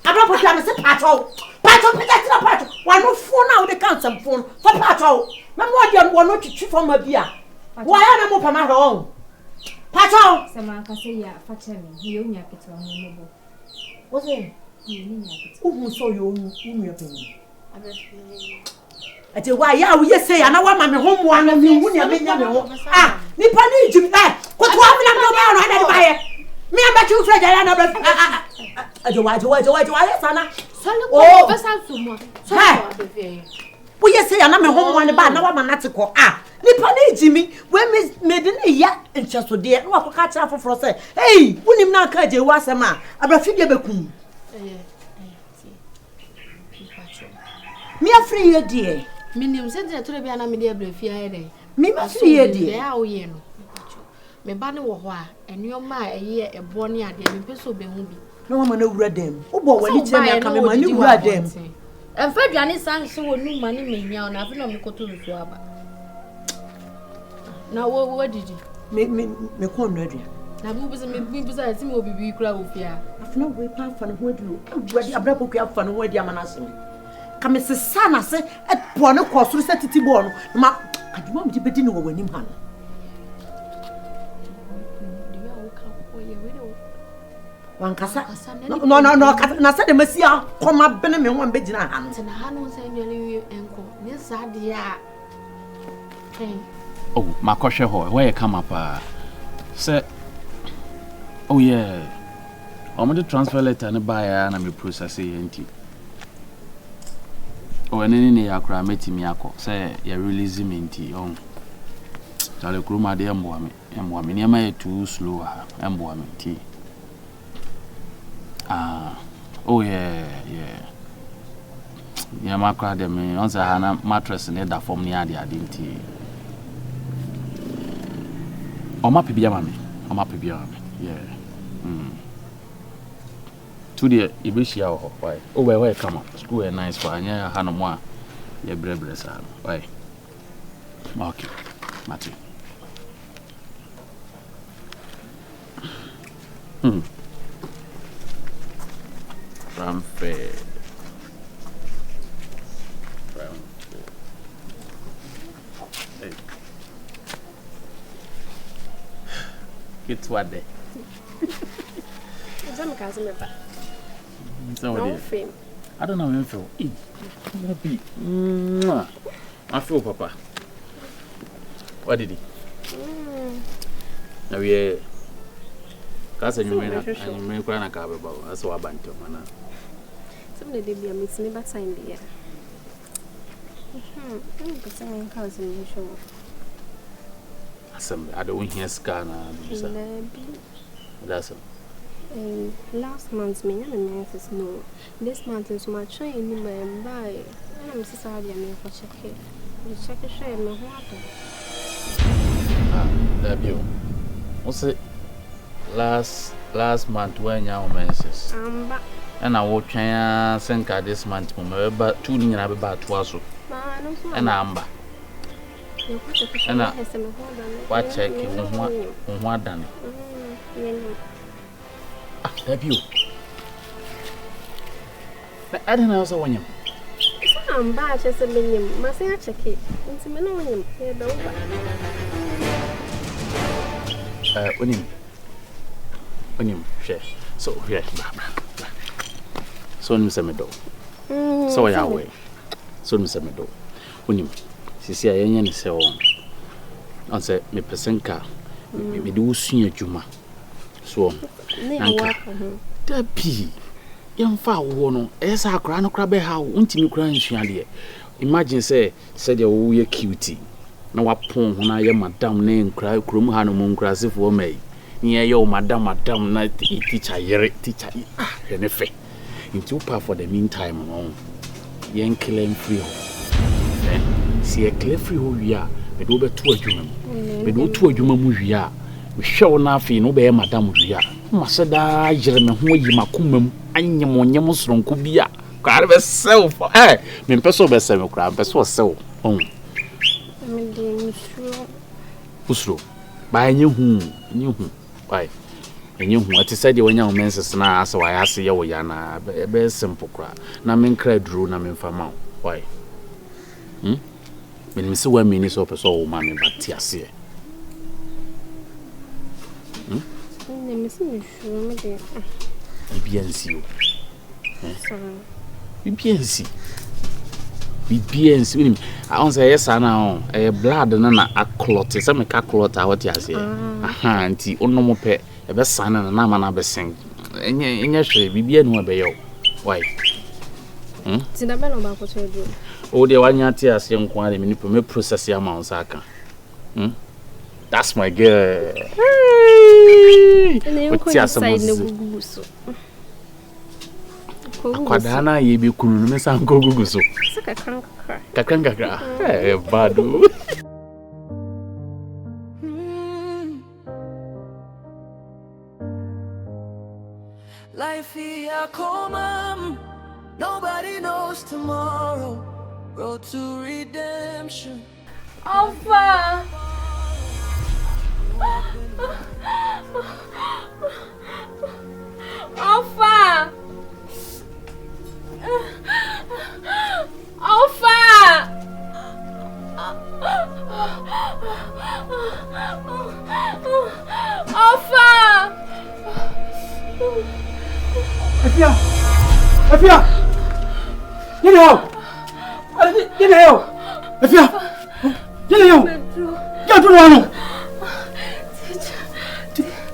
abra potia me say pacho pita pacho one no phone na wo de kan some phone for pacho me mo de wo no twitwi for ma bia wo ya na mo pama ho pacho Se man ka se ya fa che me ye onya keto ho mo bo. wo say Ye ni nya keto. uhu so yo unu ya penyi Arafi. ate wa ya wo ye say ya na wa ma me ho mo ana me hu ne me nya me ho nipa ni ijim ko to wa na no ba no ada ba ye me aba chu so ja na ba ajowa sana Oh, besa sumo. So abefie. wo ye say ya na me ho mo ne ba na wa ma nate ko nipa ni ijimi we me de ne ya nchesode na wa ko ka kira foforo say wunim na ka je wa asema abrafidie bekum me afri ye die Minim se de tore bia na me de abrafie aye de. me ma free ye die ya wo ye no. me ba ne wo ho a enioma a eye ebo ne ade me peso be hu bi na wa ma na wura dem wo bo wani kire me aka me ma ni wura dem emfa duane sanhye wonu ma ne menya na afi na me koto nso aba na wo didi me ko no adua na bu bisa ti me obibi kura wo fia afina we pa fa no ho aduro awurade abrabokua fa no ho adi amana asem ka me sesa na se e po ne ko soro se titi bo no ma aduma mi bedi no wo wanim ha no wankasa no na se de masia koma bene me ho am begina ha no na ha no se nyale enko ne sa de a oh makoshe ho where come up say oh yeah I'm the transfer letter na buy na me process enti oh eneni ne yakra metimi akọ say ya release me enti oh tale kuruma de emboa me ne ma too slow ha emboa me enti oh yeah makra de me on say na mattress ne da form ne ade enti Oma pibia mami. Yeah. Today ibeshia ho. Why? Oh where come up. School is nice for anya ha no mo a. Ye brebre sa. Why? Okay. Mati. Rampe. Hey. It's what day. Jam kaze me ba. So No what fame. I don't know how I feel. Happy. I feel papa. What did he? Now we Kasa nyumena anyumena kwa na kabe ba aso abanto mana. Some de be am it's never time be here. But some kaze me show. Asem I don't hear scan bisa. That's Last month me na me says no. This month is my train in my buy. And I'm sister Appiah me for check it. You check it share me what. That you. What's it? Last month when you menses. Back. And I will try senka this month but 2 ni na be ba to aso. And I'm back. And I what check one done. That you. I don't know so when you. I'm bad just a minimum. Must I check it? It's a minimum. When you share. So yeah, so you say me do. So ya way. So you say me do. When you sisi ayenye ni se won. On say me pesenka me do sua adwuma. So nanka dabi yemfa wo no esa akra no kra be ha wo ntimi kra nsua de. Imagine say de wo ye cute na wapon ho na ye madam na nkra krom ha no mo nkra sefo mai nye ye o madam na teacher ne fe into pa for the meantime no yen claim free ho si e claim free ho wi a me do be to adwuma mu me do to adwuma mu wi a we hwe na afi no be ye madam wi a maseda yire me ho yi makomam anyem soronko bi a kware be self me peso be self kra peso self on me dey usro ba nyehu why enyehu ati said when you menses na asa wa ase ye wo ya na be simple kra na me nkra duro na me mfama why me se wa me ni so peso wo ma me bati ase me se me sure me dey BNC BNC we I want say yes na blood na clot say me ka clot a what you say anti onomo pe e be sana na ma na be sen enye hwe bibia nu be yo why ti na be no ba ko chedu o de wanya ti ase nko ade me me process ya ma on saka that's my girl what you say Kwadana ye be kunu me san ko gugu so. Kakran. Badu. Life here come, nobody knows tomorrow. Road to redemption. Alpha. Alpha. Alpha. Alpha. Appiah! Appiah! Get out! Get out! Appiah! Get out!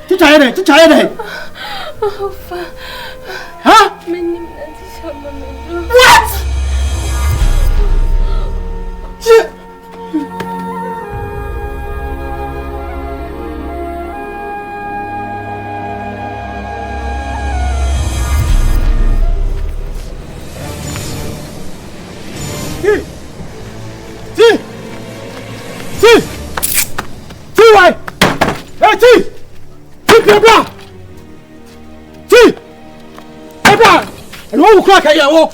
Get out! Teacher! Huh? What? Shit! Why? Hey, T! Pebra! T! Pebra! And what will crack at you?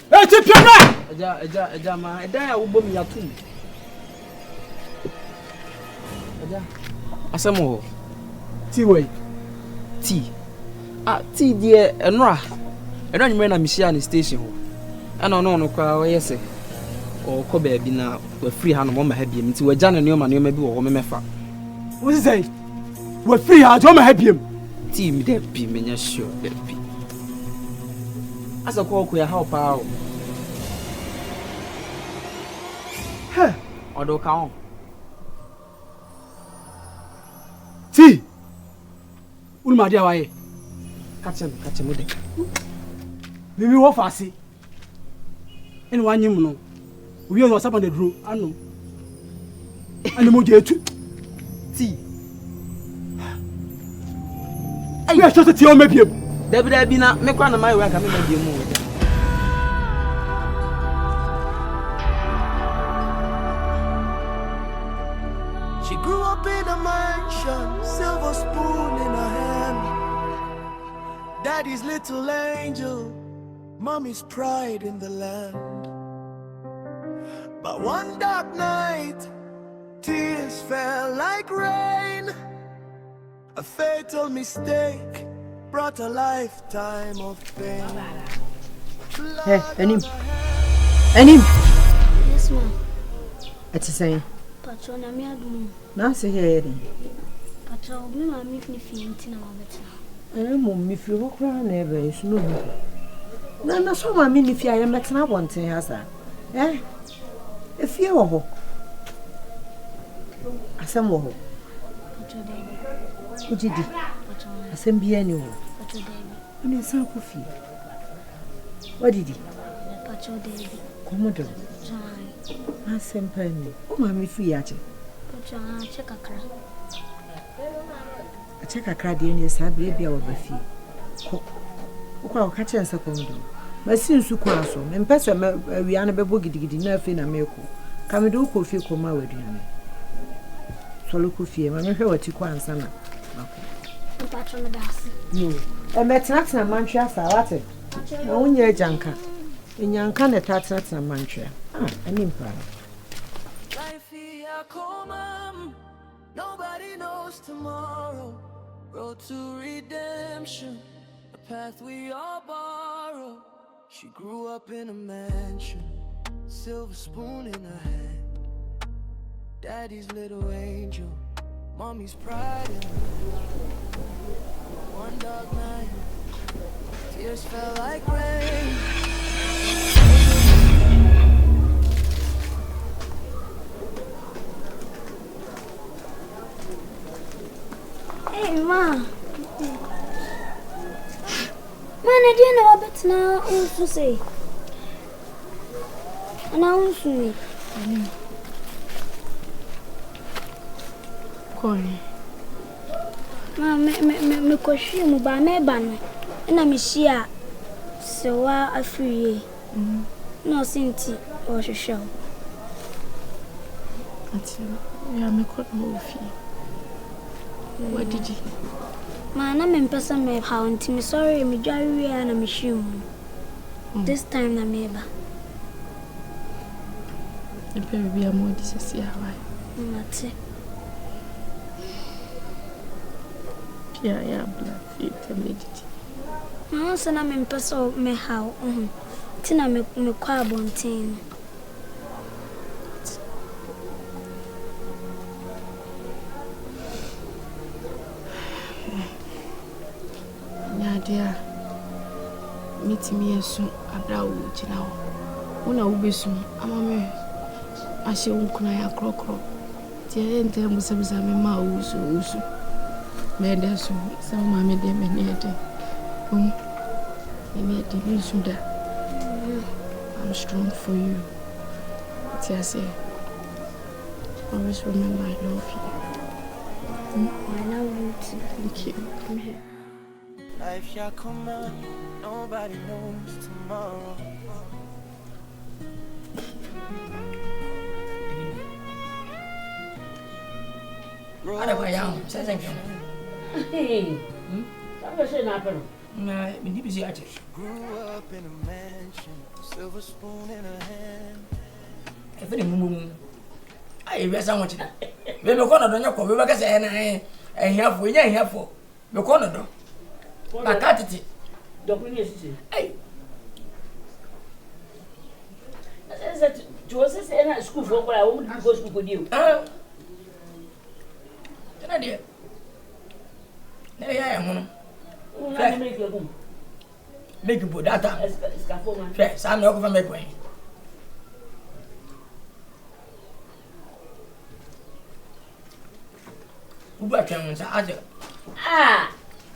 Hey, T! Pebra! Eja, ma, I will bomb you too. Asamo. T way. T. T dear, Enra. I don't remember Michelle station. I don't know, no, yes. Or Kobe na we free hand on my head him to a Jan and your man, you may be or mefa. What is it? We're free hand on my head him. Team that be me sure that be. As a call, we are help out. Huh? Or do count. T. Ulma dear way. Catch him with it. Maybe what fancy. Anyone you know. We are not up on the drew, I know. And the Moja too. Tea. I got just a tea on maybe. There be not make one of my work. I may be more. She grew up in a mansion, silver spoon in her hand. Daddy's little angel, mommy's pride in the land. But one dark night, tears fell like rain. A fatal mistake brought a lifetime of pain. Hey, Anim. Yes, ma'am. It's the same. Patron, I'm here. Now, say here. Patron, you know, meet me feeling If you walk around never is no. No, so I mean, if you are met, I want to answer. Eh? If you are a some woman, what did you a same be anyone? And it's so coffee. What did he? Commodore. I sent penny. Oh, mammy, free at it. I check a card in your side, baby, over the fee. Oh, catch and second. My sins to cross home, and pass a Rihanna Boggy nothing a miracle. Come do coffee come out with you. So look coffee, and I hear what you want, son. No, I met nuts and Manchester latte. No, in your junker. In your can attach nuts and Manchester. An empire. Life here come, nobody knows tomorrow. Road to redemption, a path we all borrow. She grew up in a mansion, silver spoon in her hand. Daddy's little angel, mommy's pride in her. One dark night, tears fell like rain. Hey, Ma. Man, I didn't know about now. Also say, and I also me. Corey. Ma, me question ba me ban. Na me share. So I free. No sinti or show. Until we are me quite more of you. What did you? Man, I'm in person, my hound. I'm sorry, I'm sorry, and I'm sure. This time, I'm able. The baby, I'm more disappointed. That's it. Yeah, black feet, timidity. No, son, I'm in person, my how. Tina, me Kwadwo Nkansah. Nadia, meet me soon. Abra would now. When I will be soon, I'm a man. I shall cry a crock. The end time was a mouse. Made so some mammy them and yet. I'm strong for you. Tiase, always remember I love you. I love you too. Thank you. Come here. Life shall come on, nobody knows tomorrow. Ada bayang, saya sengkang. Hey, apa sih nak perlu? Nah, ini bisa aja. Grew up in a mansion, silver spoon in a hand. Apa ni mumum? Ay, biasa macam ni. Bebe kau nak donya kau, bebe kasi ena hiafu, ini hiafu. Bebe kau nak do. Pakat ti. Dokumen sih. Ay. Asa tu sih ena school for kau, awak mesti go school for dia. Kenapa dia? Ya, mana? Make bu data. Fe, sama aku faham aku ini. Ubah macam aja.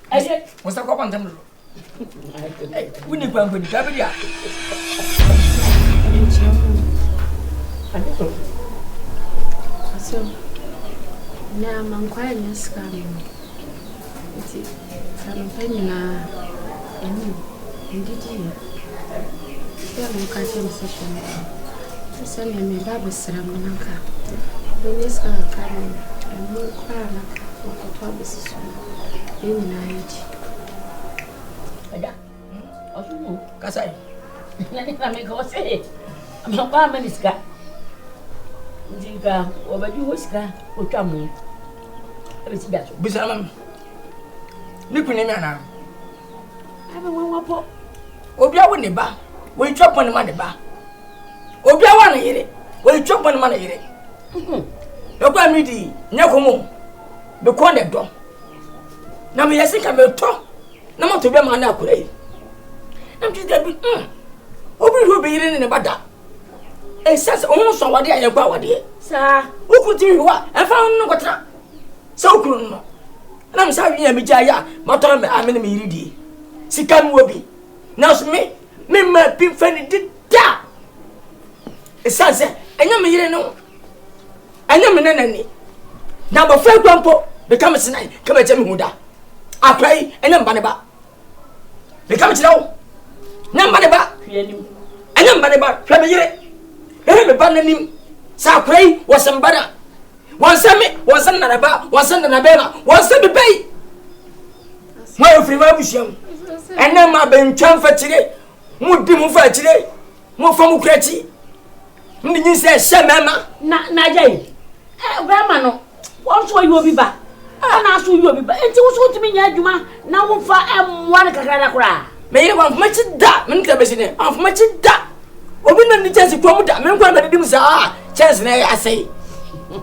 Aja. Masa kau panjang dulu. Ini pun pun apa dia? Ada tu. So, na mangkwanya skami. Iti, kami penina ini, inditi. Saya muka cem session. Saya ni babu seram nangka. Ini sekarang kami, muka nangka, muka tua besar. Ini naik. Ada. Aku kasai. Nanti kami kau sih. Apa meniska? Jika wabaju huska, ucamu. Bisa mam. Ni kuni mana? Apa mau apa? Obi awu ni ba. We chop on man ba. Obi awu na yire. We chop on man yire. Yo kwa mi di nyakomo. Be ko na do. Na me yesi ka me to. Na mo to be man na akura yi. Na mi da bi Obi hu be yire ni ba da. Sasa onu so wade aye kwa wade. Sa, ukuti wa. E fa onu ko tra. Sa ukuru no. Na msa wi ya mi jaya, mato me amene me yiridi. Sika mu obi. Na so me ma pimfani dida. Sasa, anya me yire no. Anya me nanani. Na ba fa kwampo, be kam sinai, kam eje me huda. Akwai, anya mba ne ba. Be kam chirawo. Na mba ne ba. Anya mba ne ba, hwa me yire. Me ba nanim. Sa akwai wasambara. Wansame, wansan na ba, wansan na bema, wansan be bay. Mo free ma busham. Ena ma be ntwan fa kire. Mu di mu fa kire. Mu fa mu krachi. Ndi nyi se mema. Na jai. Grandma no. Won so you obi ba. Na so you obi ba. Enti wo so timi nya adwuma na wo fa wan kakra da kra. Me ye wan fa chi da, men ka be sine. An fa chi da. Obi na ni chance ko mu da, men ko na di mu sa. Chance na ya asai.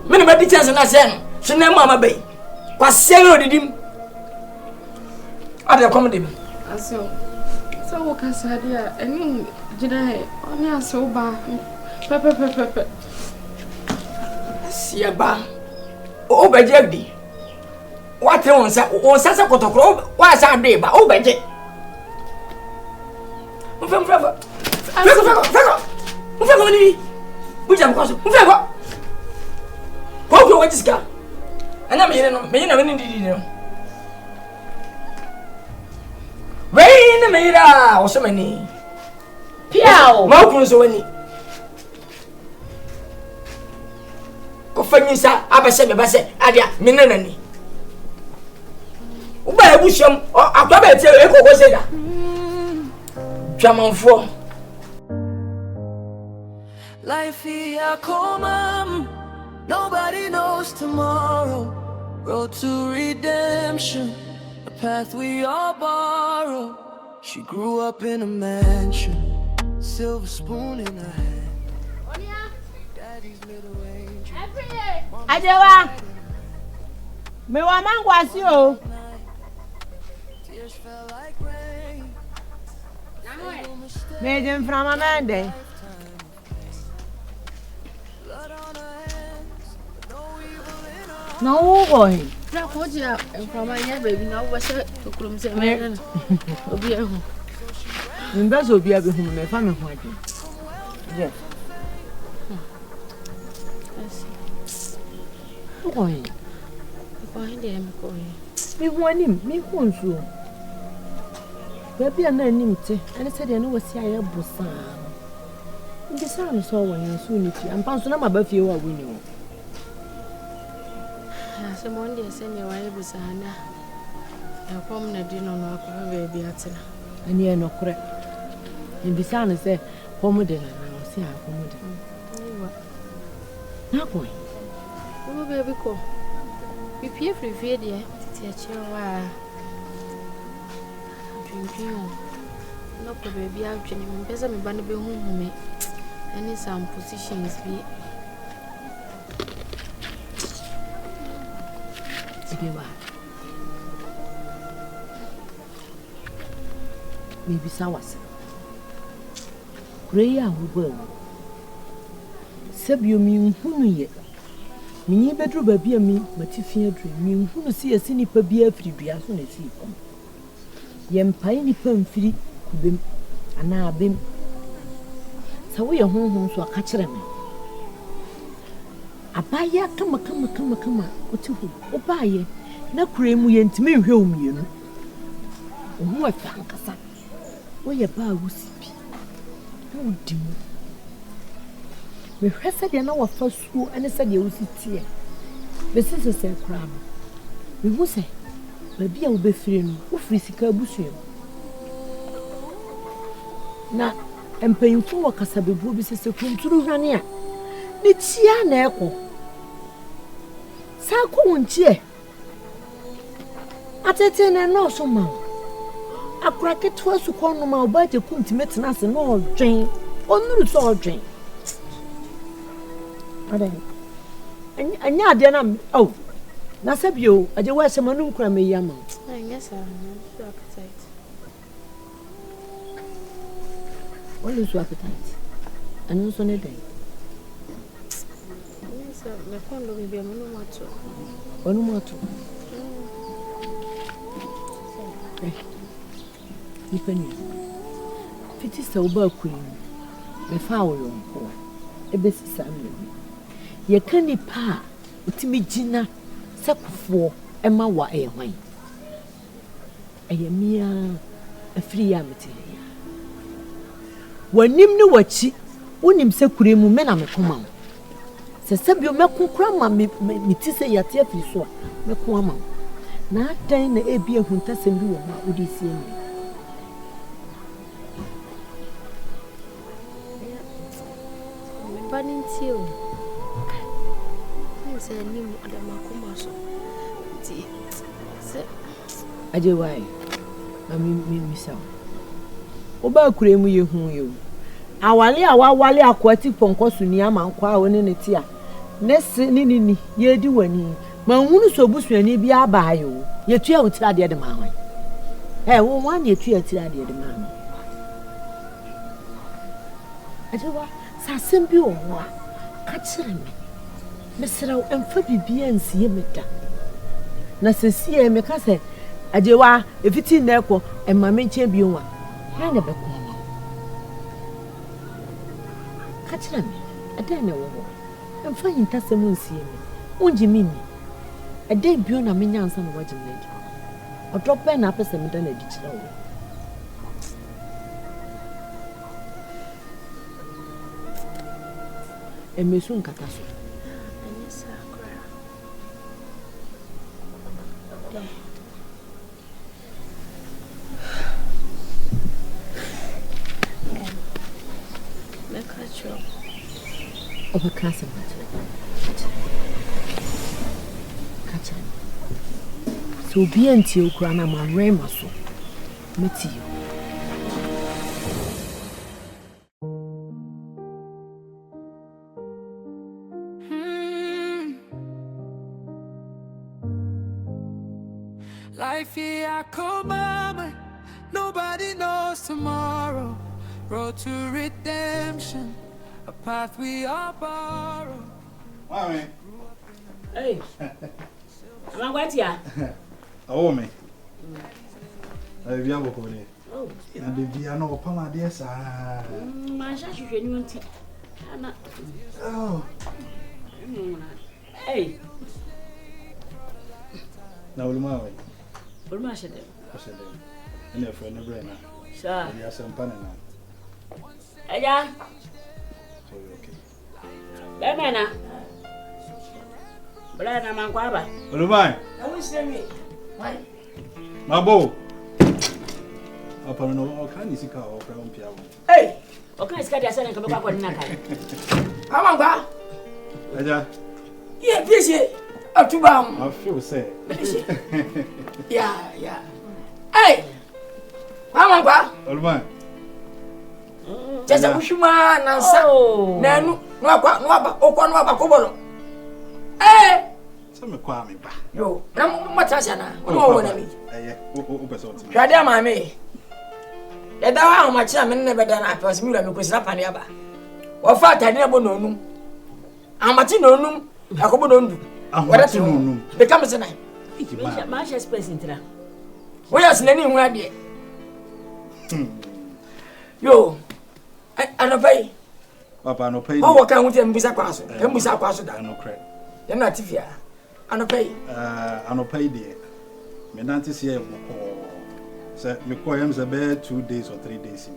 Mene ba di chance na sen so na mama bay kwa sen odidim ada kom dim aso so wo kasa dia eni jina he oni aso ba pepe sia ba o ba jagdi wate on sa kotokro wa sa de ba o ba je Mfemo ni buja mkoso mfemo Kau wajis ka? Ana me no, me na me ndi no. Wei na me ra, o so mani. Piao. Ma ku so wani. Ko fanyi sa abase me base adia me na nani. busham akwa be tie e kokko se da twamanfo Life here come, nobody knows tomorrow. Road to redemption, a path we all borrow. She grew up in a mansion, silver spoon in her hand. Daddy's little angel. Adewa, me wa mangwasi o. Tears fell like rain. Me dem from Amanda. No boy. Na ko dia from anya baby na wo se tokurum se me na. Obi ehu. Mbese obi abi hu me fa me ho ade. Je. Boy. Boy de me ko yi. Mi hu anim, mi hu nsu. Baby na anim te, ane se de no wasi aye bosa. Ndi sa no so wo yen so ni ti. Ampa so na ma ba fie wa wo ni wo. Se monde se ne wa ebusa na. E kom na di no no akwa baby atena. Ani e no kore. Ndi sa no se kom de na na o si a kom de. Niwa. Na ko. Wo baby ko. Bi pie free fie de ti a che wa. Twintwin. No ko baby a twene me pesa me ba no be hu me. Any some positions be maybe sawas. Prayer will. Sabio me hunu ye. Me bedru baby me, matifia dream. Me hunu see a sini pabia free bias on a sea. Yem piny pamfiri kubem ana abem. So we are home so a catcher me. Appiah come. What you Appiah? Na cream we ain't me home, you know. Who I found Kasa? Where your bar was sippy. Oh, dear. We rested in our first school and said you was here. The sister said, Cram. We will say, maybe I will be free, who free sicker bushing. Now, I'm paying for Casabi Bobby sister from Turania. It's here, Echo. Sako untie. Atete no so ma. Akrake to asu kono ma oba te kuntimete na se no odwen. Onuru so odwen. Ade. Anya ade na oh. Na sabio, aje wa se manu nkura me yama. Yes, sir. No appetite. What is your appetite? And also ne day. Me kondo me be no mato. Onu mato. Ipeni. Fiti sa oba kwin. Me fa wo yonko. Ebe sisa me. Ye kan ni pa utimi gina sakufo ema wa ehwan. Ayemia afri ya mete. Wanim ni wachi unim se kuremu me na me koma. Se sabio mekukura ma me ti se yate afi so a meko ama na adan na ebi ehuntasem bi wo ma odi sie ni Me baninti o ni se ni mo da makoma so ti se aje wai mi sa oba kuremu ye hu yo awale awale akwati ponkosu ni ama nkwa a woni ne ti a nese ni ye di wani ma hunu so busuani bi abayo ye tua utira de de ma hwan wo wan ye tua utira de ma hwan ajewa sasem bi wo a ka kire me mesra emfa bibia nsie meda na sesie me ka se ajewa efiti na ekwo emma me nche bi nwa ha na be ko ka kire me adan na wo emfa yintasem nsie me unji mimi ade bio na menya ansa na waje mnedi otope na apese meda na di kira wo emesu nkata so anisa akra Over cancer. So be until Grana my Remaso. Meet you. Life here I call mama. Nobody knows tomorrow. Road to redemption, a path we all borrow. Mommy. Hey. I'm going to Oh, me. I have a body. Oh, and the piano, Pama, dear, sir. My shall you Oh. Hey. Now, Lumaway. What am I saying? I said, and if we're in the brain, sir, you have some panana. Yeah. So, okay. Bemana. Brana Manquaba. Lumai. I will send me. Why? My bow. Upon no can you see car or brown piano? Hey! Okay, it's got your son and come back on Naka. Come on, God. Yeah, this year. Up to bound. I feel say. Yeah. Hey! Come on, God. Lumai. Just a bushman and so. No, hey! Some call me back. Yo, I'm much as I know. Radar, my me. That how much I'm never done. I was me and Miss Rapaniaba. Or fat, I never know. I'm a tino, I hope don't do. What a tino becomes a night. Much space into that. Where's Lenny? Where dear? Yo, I don't pay. Papa, no pay. Oh, what can we tell Miss Aquasso? And Miss Aquasso, I no credit. You're not if you are. I don't pay. I no pay dear. Me not to see say me call him the bed 2 days or 3 days.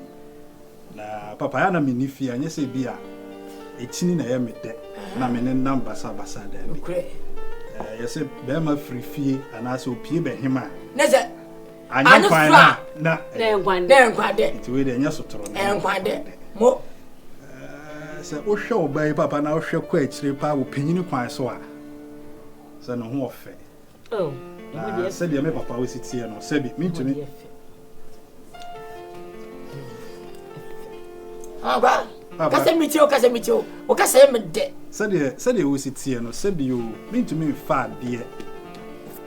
Na papa ya na me ni fie anya say bia etini na ya me de na me ne number basa da bi. You say be ma free fie ana so pie be hima. Na say anya kwan na enkwande. It we de anya so toro na. Enkwande. Mo say o hwe obai papa na o hwe kwa akire pa wo panyini kwan so a. Say no ho ofe. Oh. Said you papa we sit here no say me to me. Kase mitio. O kase me de. Said you sit here no said you mean to me fa de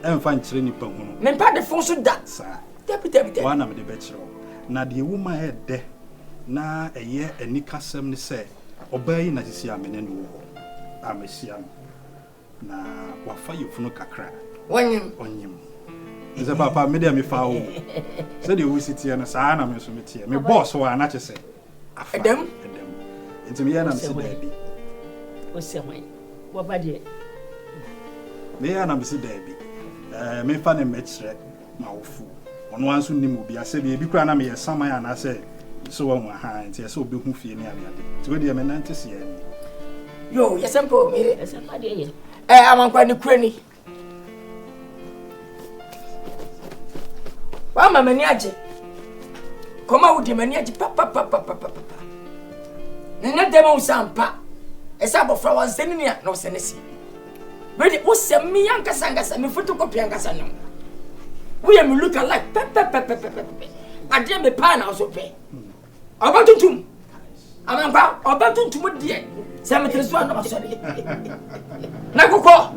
em fa nkire nipa hu no. Me pa de fon so da. Sa. Debi. Wana me de be kire. Na de woman he de na eye anikasem ne say obai na sisi amene no wo. Amesia na wafa yefunu kakra. Onyim. Is papa me dey me fa wo. Say the we sit here no sa na me so me tie. Me boss wa na che say. Edem. Nti me ya na me sit there bi. O se wan. Wo ba de. Me ya na me sit there bi. Me fa na me kire ma wo fu. Ono anso nim obi ase bi kura na me ye saman na say so wa hu ha nti say obi hu fie ni ade ade. Ti we dey me nante se ya ni. Yo, yesempo me. Yesempa de ye. Amankwa ni kura ni. Mama mani aje. Koma udi mani aje papa. Nene demo usampa. Esa bofra wanseni ni na osenesi. Ready usemi yankasa ni photocopy yankasa no. We am look alike papa. Ade me pa na so pe. Obatuntum. Amankwa obatuntum de. Se metreso na so de. Na kokko.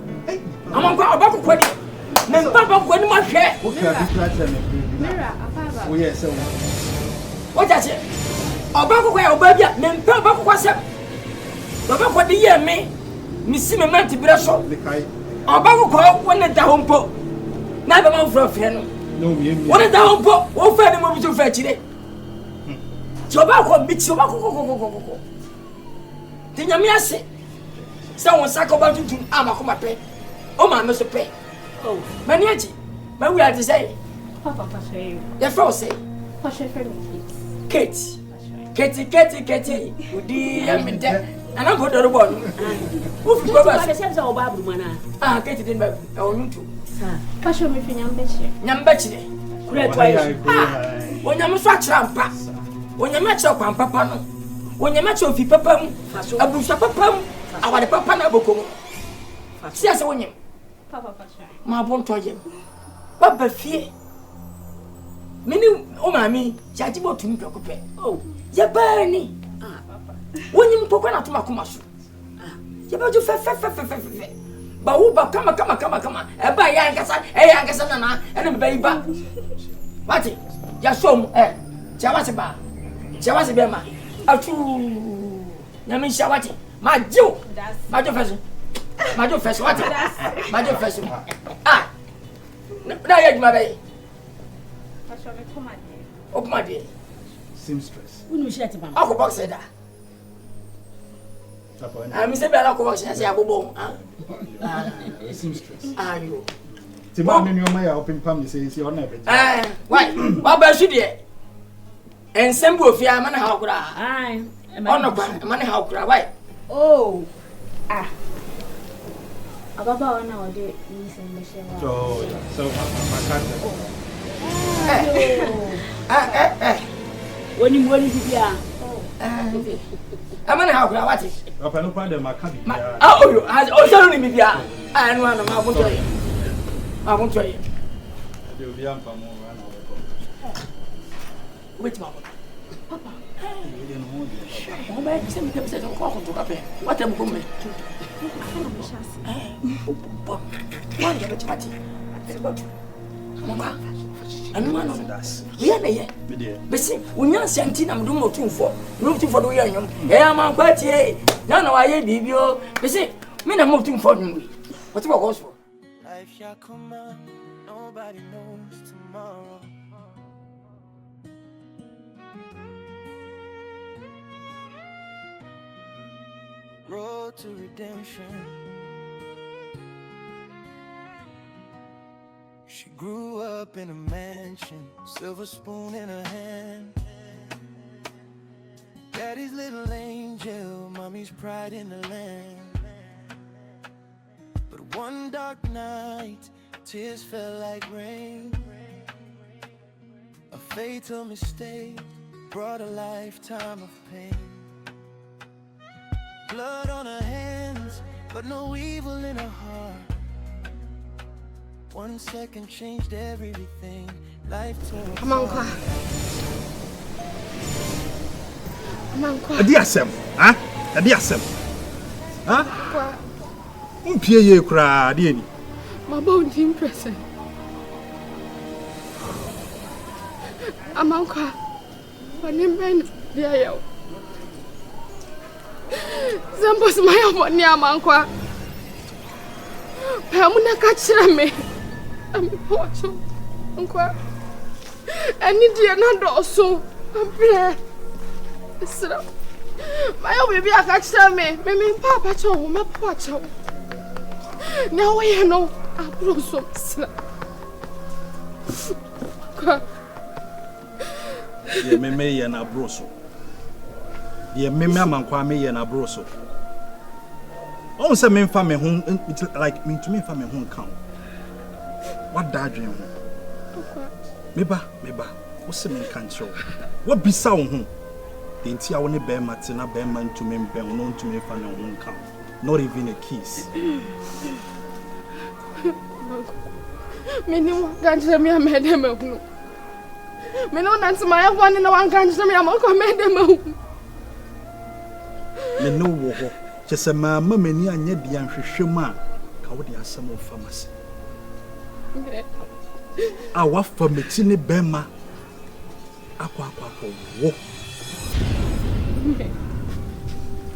Amankwa obakokko ni. Men papa ko ni ma hwe. Mira, Appiah. Oh yes, what is it? Obakokko ya obabia, men pa obakokko se. Obakokko de ye me si me manti bira so. Obakokko wona da hompo. Na be ma fro fe no. No me. Wona da hompo, wo fa ni mo bi so fa chire. Ti obakokko bi ti obakokko. Ti nyame ase. Se won saka obatuntum amakoma pe. O ma me so pe. Oh, Maniaji, my we are to say, Papa, your first say, Kate. Katie, would be a minute, and I'm going to the one. Who's the sense of Babu Mana? Ah, Katie didn't buy our to. Passion me for Yambetche. Great twice. When you must watch Rampa, when you match up on Papa, when you match of Papa, a bush of Papa, Our papa na boko. See as won him. Papa Pacha. Ma bon toye. Papa fie. Mini o mami, jaji bo tumi pekope. Oh, ya ba ni. Papa. Won him pokwa na tuma kuma so. Ya ba ju fe. Ba wo ba kama. E ba ya nkasa na e na be ba. Mati, ya som Chawase be ma. Atu. Nyame shawati. Majo fesu what? Majo fesu. Ah. Na ya juma be. Pacha me come at. Open my day. Seamstress. Unu shirt ba. Ako box da. Mi se be ala ko box say abobo. Seamstress. Ayo. Ti ma ni o ma ya open pam ni say on na be. Why? Wa ba su de. Ensemble ofia ma na ha okura. Ai. Ono kwa ma na ha okura. Why? Oh. Ah. Ababa wana wode ni sembeshe wa. Oh, so my Woni bibia. Amana ha okura wati. Papa no kwa de makabi. O so ni bibia. Ah no ma bon toye. Ma bon toye. De obi am pamo wa na we ko. Wait ma. Papa. Oh, my, some people say, "Don't call to Appiah." What am I going to do? One get a party. Mama, and one of us. We are there. But see, when you're sending them, do not for the young. Yeah, my party. No, I hear Bibio. But see, me, I'm moving for me. What's about us? Life shall come on, nobody knows tomorrow. Road to redemption. She grew up in a mansion, silver spoon in her hand. Daddy's little angel, mommy's pride in the land. But one dark night, tears fell like rain. A fatal mistake brought a lifetime of pain. Blood on her hands, but no evil in her heart. 1 second changed everything. Life tore apart. Come on, Kwa. Adi asem, ha? Adi asem. Ha? Kwa. Mpie ye kura adi eni. My bone team present. Amankwa. When men there yo. Zambos my one near Amankwa. Pamuna catch me. I'm watching. Uncle. I need you not also. I'm here. So, my baby, I catch me. Maybe Papa Chow, my Papa Chow. Now I know I broke some slap. Ye me ye na broso. Ye me amankwa me ye na broso. On say me fa me ho like me to me fa me ho kan. What that dream ho? Meba, wo se me kan chiro. Wo bisa wo ho. Enti a wo ne be mate na be man to me be no to me fa me ho kan. Not even a kiss. Me ni mo ganjira me amede me hu. Me no nanti my one na wan ganjira me amako amede me hu. Me no wo ho. Chese mama mani anya dia nhwehwem a ka wo de asem of pharmacy. A wa fa meti ne bema akwa wo.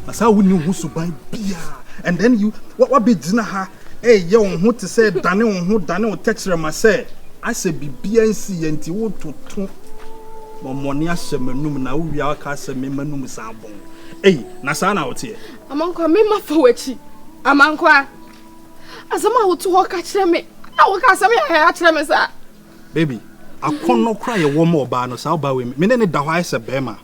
Asa wo ni hu suban bia and then you what be dina ha ye won ho te say dane won ho dane o texture ma say ase bibia nsi ye nti wo toto momoni asemanum na wo wia ka asemanum sabon na sa na wote Amankwa me ma for wachi Amankwa asama wo to ho ka kire me na wo ka asama ya kire me sa baby akono kra ye wo ma oba no sa oba we me ne da ho ase bema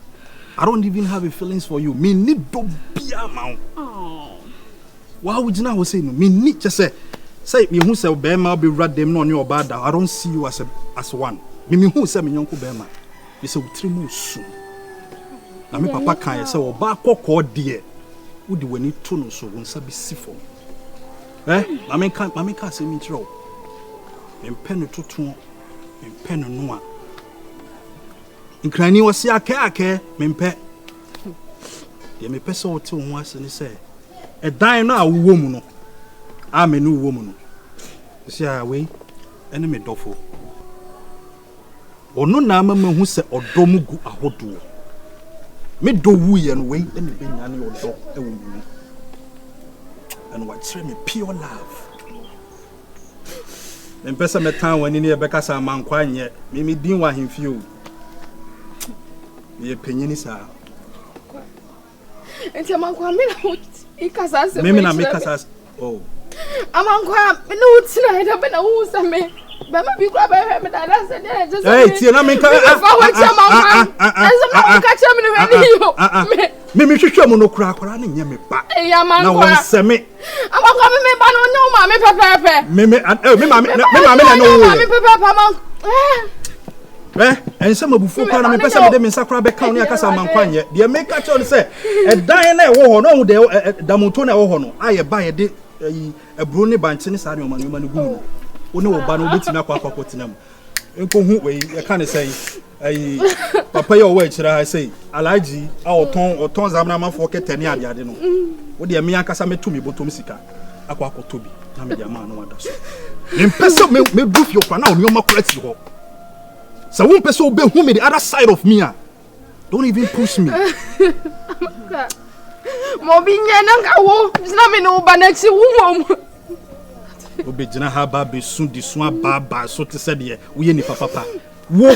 I don't even have a feelings for you me need do bia ma oh why would you now say no me need just say me who say bema be rad them no on your bad I don't see you as one me who say me nyonko bema you say utri mu su na me papa kan say oba kokko de Would the when it tunnel so won't be sifo. Mamma can't say me throw. In pen to two, in pen no. In cranny was see a care, men pet. They may pass over 2 once and say, a dying now woman. I'm a new woman. See away, enemy doffo. Or no nama who said or domugu a hot door. Me do we and wait and be any or dog a woman. And what's me pure love. Then person the time when in here because I'm man quiet yet, me didn't want him few. The opinion is out. And tell my woman, because I said, maybe not make us. Oh, I'm on crap, no, tonight I've been a woman. But my people have heard that I said, just hey, Tina, me catch me should show no crack or running near me back. No one send me. I'm coming, but no, mammy, papa. Me, and some of before me person them in Sacra County, Casaman Quanya. The American say, a Diana or no, the Damotona or I buy a Bruni Bantin Sadio Manuman. No, Bano beating up our Potinum. In Way, I can't say, Papa, your way, should I say, Alaji, our tongue or Tons Amama for Ketania, I don't know. What the Amia Casame to me, but to Misica, Aquaco Toby, Namia man, what does. In person may goof your pronoun, your macrets. So one person will be whom the other side of me. Don't even push me. Mobinia, it's not me no Banexi woman. Obejina ha ba be sun di sun ba so te said ye we ni papa wo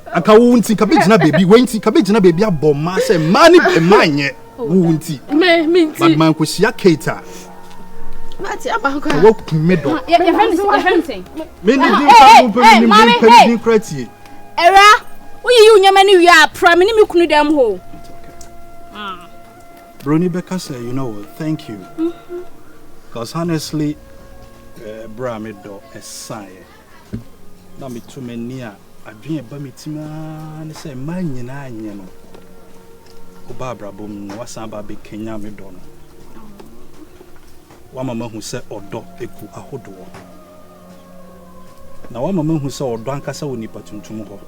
aka wo nti ka bejina baby we nti ka bejina baby abom ma say mani e manye wo nti me nti but man ko sia cater mati abanka wo kume do your friend say me ni din fa mo pe ni din kratie era we you nyama ni wi apra me ni me kunu dem ho Brony Becca say, you know what, thank you. Because honestly, Bramido is sign. Now me too many I dream about me and say man you know. Barbara Boom was about big Kenya me don. One mama who said odo eku ahodo. Now one mama who said odo ankasa woni patuntum ho.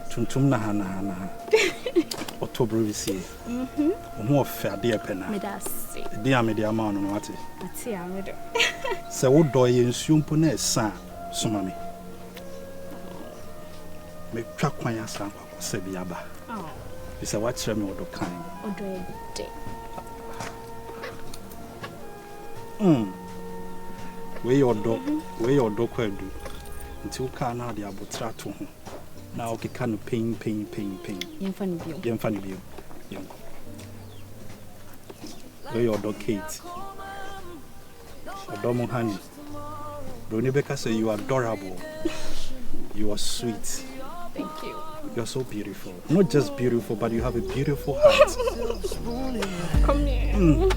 Tuntum na hana. October this year. More fair dear penna. Dear media man on what it. So, what do you assume pone san, so mammy? Make track my ass and Sebiaba. It's a watch me or do kind. Where your dog will do until Kana the abutrato. Now, okay, can pain. Young funny view. Young. Where your dog Kate? Adomo honey. Brony Becca say you are adorable. You are sweet. Thank you. You are so beautiful. Not just beautiful, but you have a beautiful heart. Come here.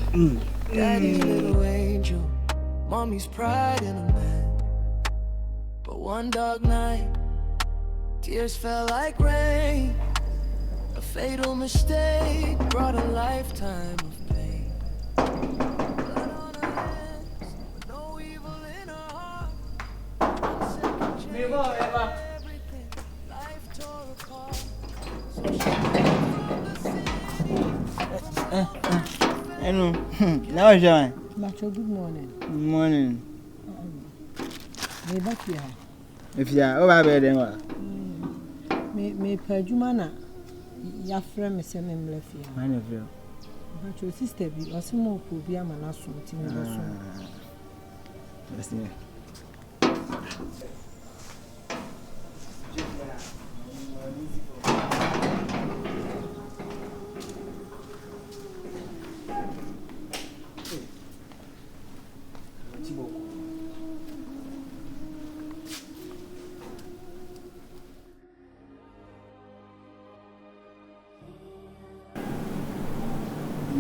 Daddy's little angel, mommy's pride in a man. But one dark night, tears fell like rain. A fatal mistake brought a lifetime of pain. Blood on her hands, but no evil in her heart. Second chance, everything life tore apart. So she hello. Now is your Macho, good morning. Good morning. Me back here. If you are over there, then what? Me pajumana ya frame me se me mlefia. Mine of you. But your sister be osimo ko bi amana so ti me so. Yes, yeah.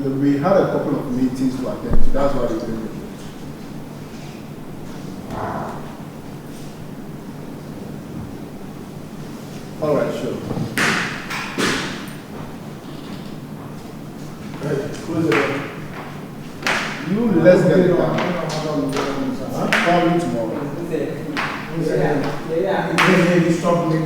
We had a couple of meetings to attend to. That's why we didn't do it. All right, sure. Right, close it. let's get it done. Call me tomorrow. Yeah. Stop me.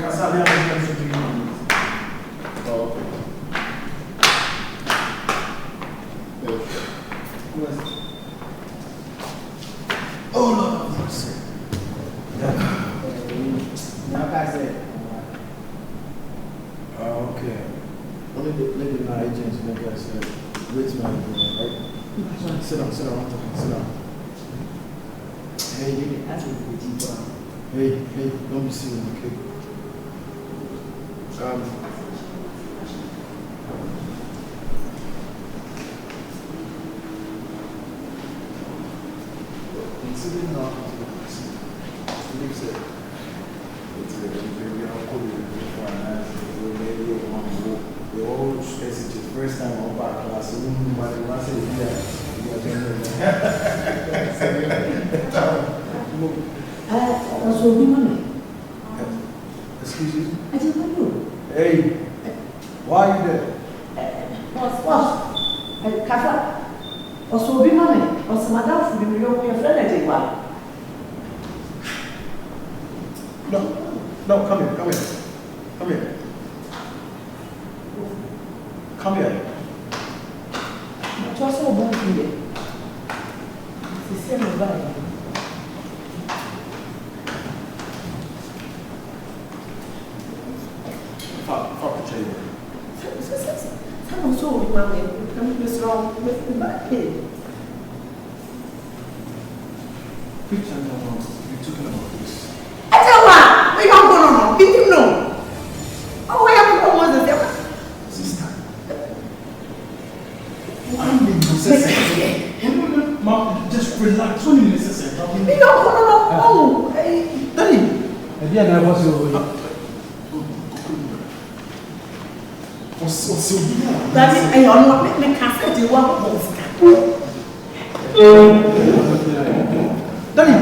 Oh Lord, mercy. Okay. Let my agents make us wait my right? Sit down, sit down. Hey, don't be silly, okay? Considering now, it's the old message first time on back class, so nobody wants to say excuse you? I just want you. Hey, why are you there? What? Kasa. Also, be money. Also, madam, for your friend, No, come here. Come here. It's also a bon here. It's the same way. Fuck the table. I'm so money. What's wrong with the back here? Which time you're talking about this? I tell you, we don't go no. Did you know? Oh, we have almost the same. Sister. I'm being necessary. Mom, just relax. Only necessary. We don't go no. Oh, hey. Daddy. Again, I was over. Daddy, I don't want me cassette. You want Daddy.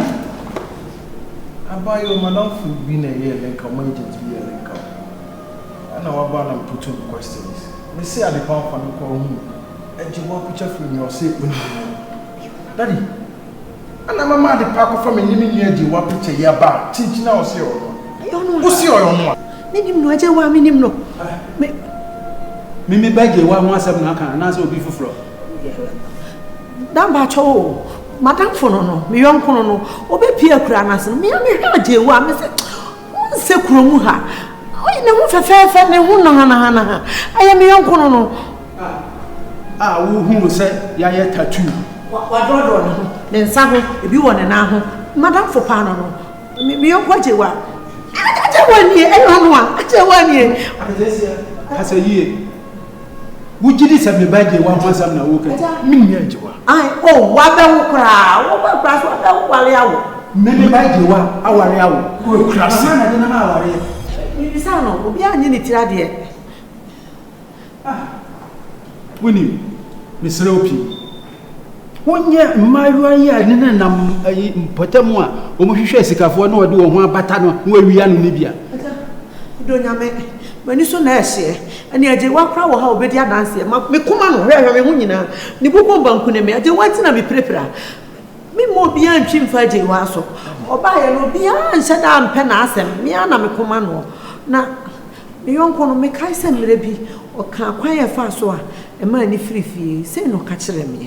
I buy your madam food being a year and come agent be a link up. I know about and put two questions. They say at the pound for me call home. And you want picture from your safe when you Daddy. And I'm a mad park from a living near you want picture here back. Teach now, see or no. What's your own? Minim no, I just want minim no. Mimi beg you 117 and answer will be for floor. Dambacho. Madam Fono, me young Kono, Obe Pia Kranas, me a dear one, say Krumuha. I never fair Hana. I am young Kono. Who will say, Yaya tattoo? What road then Saho, if you want an aho, Madam for Pano, me young Quajewa. I tell 1 year, I don't want, I tell 1 year. As a year. Would you have me beg you 117 walking? Me, I what the crowd, what price, what Maybe by you are our who crash. I don't know. You sound will be a unity idea. Winnie, Miss Ropi. 1 year, my year, and then Potamua, almost shares a cafe, no, do one batano, where we are in Libya. Don't you make when you so nice, and yet you walk out how better dance. Me come on, where are we now? Nibuko Bankune, I don't want to be prepared. Me more beyond Chim Faji Waso, or buy a beyond set down penasem, Miana me commando. Now, me uncle make I send maybe or can't quite fast so a man free fee, say no catch them.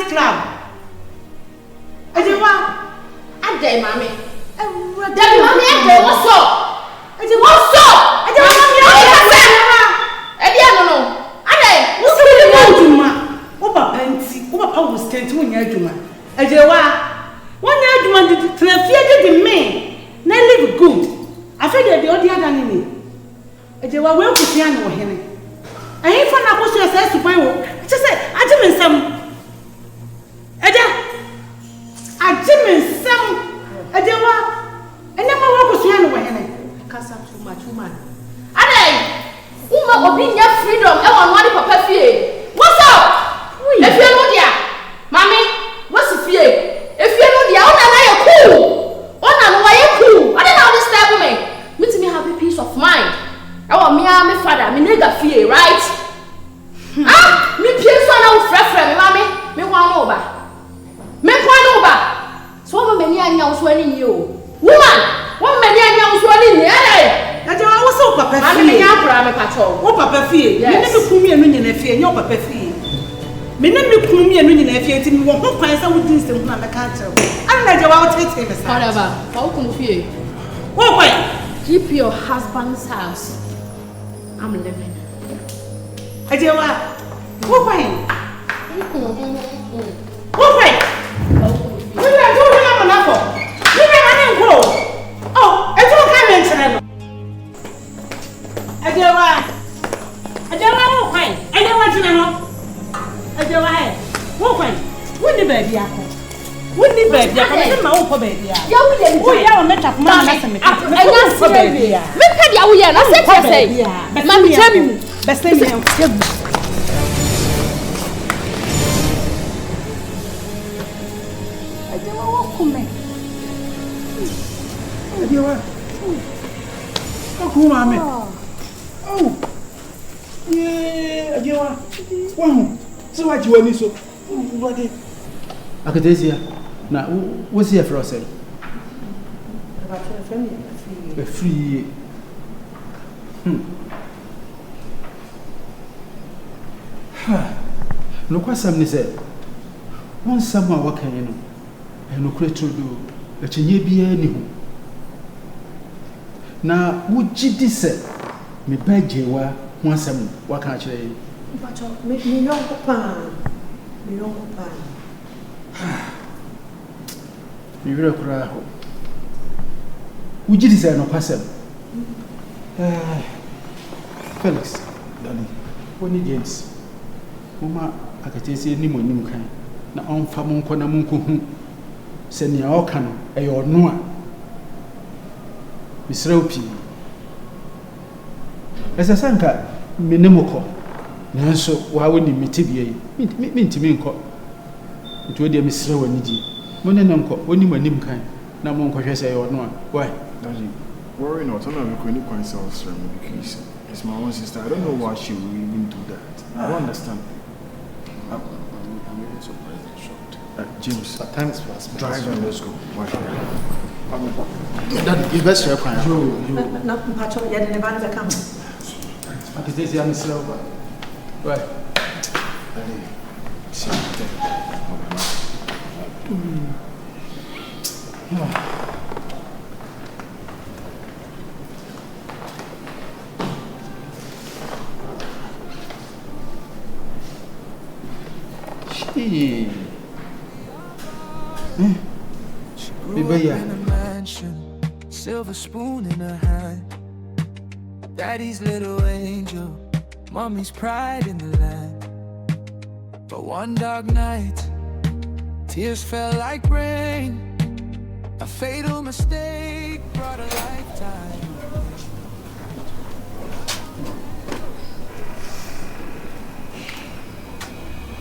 club. Ejewa, Ade mami. Daddy, Mami, Ade, what's up? What's up? Ade mami, Ade no. Ade, what's up? Juma. Oba penti, oba pa wo stent wo nya adwuma. Ejewa, wo nya adwuma de trafia de me. Na live good. Afa de odi adane ni. Ejewa we kusia no hene. Ayi fa na ko so ese supan wo. Che se aje me nsam. Eja. Aje me nsam. Ejewa. Ene ma wo kusia no hene. Kasa too much woman. Ade, uma obi nya freedom e won wani papa fie. What's up? If you know dia, mommy, what's the fear? If you know dia, ona na you cool. Ona no why you cool. I don't understand me. Me to me have a peace of mind. I want me and my father, me nigga fear, right? Ah, me pay so na frefre me mommy. Me wan over. Me wan over. So mo many anya so ani you. Woman, one many anya so ani ni. Ejewa wo so papa fie. Mommy me nya pra me pacho. Wo papa fie. Me ne me kumi enu nyina fie, nya papa fie. Me ne me kumi enu nyina fie ti me wo ho kwan sa wo din sem na me ka tell. An na Ejewa wo tete me sa. Whatever. How come fie? Wo kwan? Keep your husband's house. I'm living. Ejewa. Wo kwan? Wo kwan? We na do we na na ko. We na na ko. Oh, eto ka me ntere no. Ejewa. Ejewa wo kwan? Ejewa tina no. Ejewa he. Wo kwan? Wo ni ba bia ko. Wo ni ba bia ko me ma wo ko ba bia. Ya wo ye ni. Wo ya wo meta ko ma na se me. Enya ko ba bia. Me pa dia wo ye na se say. Ma me tell me. Best me en. Ejewa wo ko me. Ejewa. Ko ma me. Oh. Yeah, Ejewa. Wow. So what you want so? What is? Akatesia. Na wo see for us. A free. No kwasam ni say. Won sam a wakan yi no. E no kretro do. E chenye bia ni ho. Na wo gidi say me bajewa ho asam waka a kire yi. But me no ko pa. Me no ko pa. Me wira kura ho. Wo gidi say no kwasam. Felix, darling. Woni James. Mama akatesi ni mo nim kan. Na onfa mo nko na mo nko hu. Se ne a oka no e yo no a. Misrew pi. Esa sanka me ne moko. Nanso wa woni mitibie yi. Mintimi nko. Nti de misrew ani di. Mo ne nko woni manim kan. Na mo nko hwese yo no a. Why? Daddy, worry not. I'm not going to cancel because it's my own sister. I don't know why she will even do that. I don't understand. I'm really surprised and shocked. James, But time is fast. drive and let's go. Why? That you best share plan. Na pacho ya de ne ba nza kam. Akatesi am misrew ba. Why? Daddy, see She grew up in a mansion, silver spoon in her hand. Daddy's little angel, mommy's pride in the land. But one dark night, tears fell like rain. A fatal mistake brought a lifetime.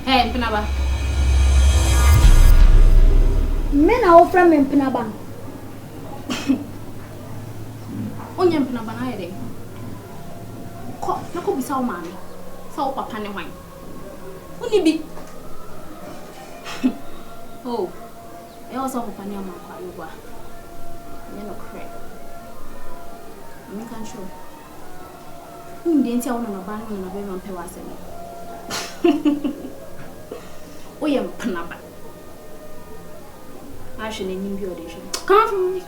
Hey, Pinaba. Men are from Pinaba. Onye Pinaba na yede. Ko, na ko bisa o mami. Sa o papa ne hwan. Uni bi. Oh. E o sa papa ne ma kwa yugwa. Ne no kre. Me kan show. Ndi enti a wona no ba no na be no pe wa se. Oye Pinaba. passion in your audition. Come from me.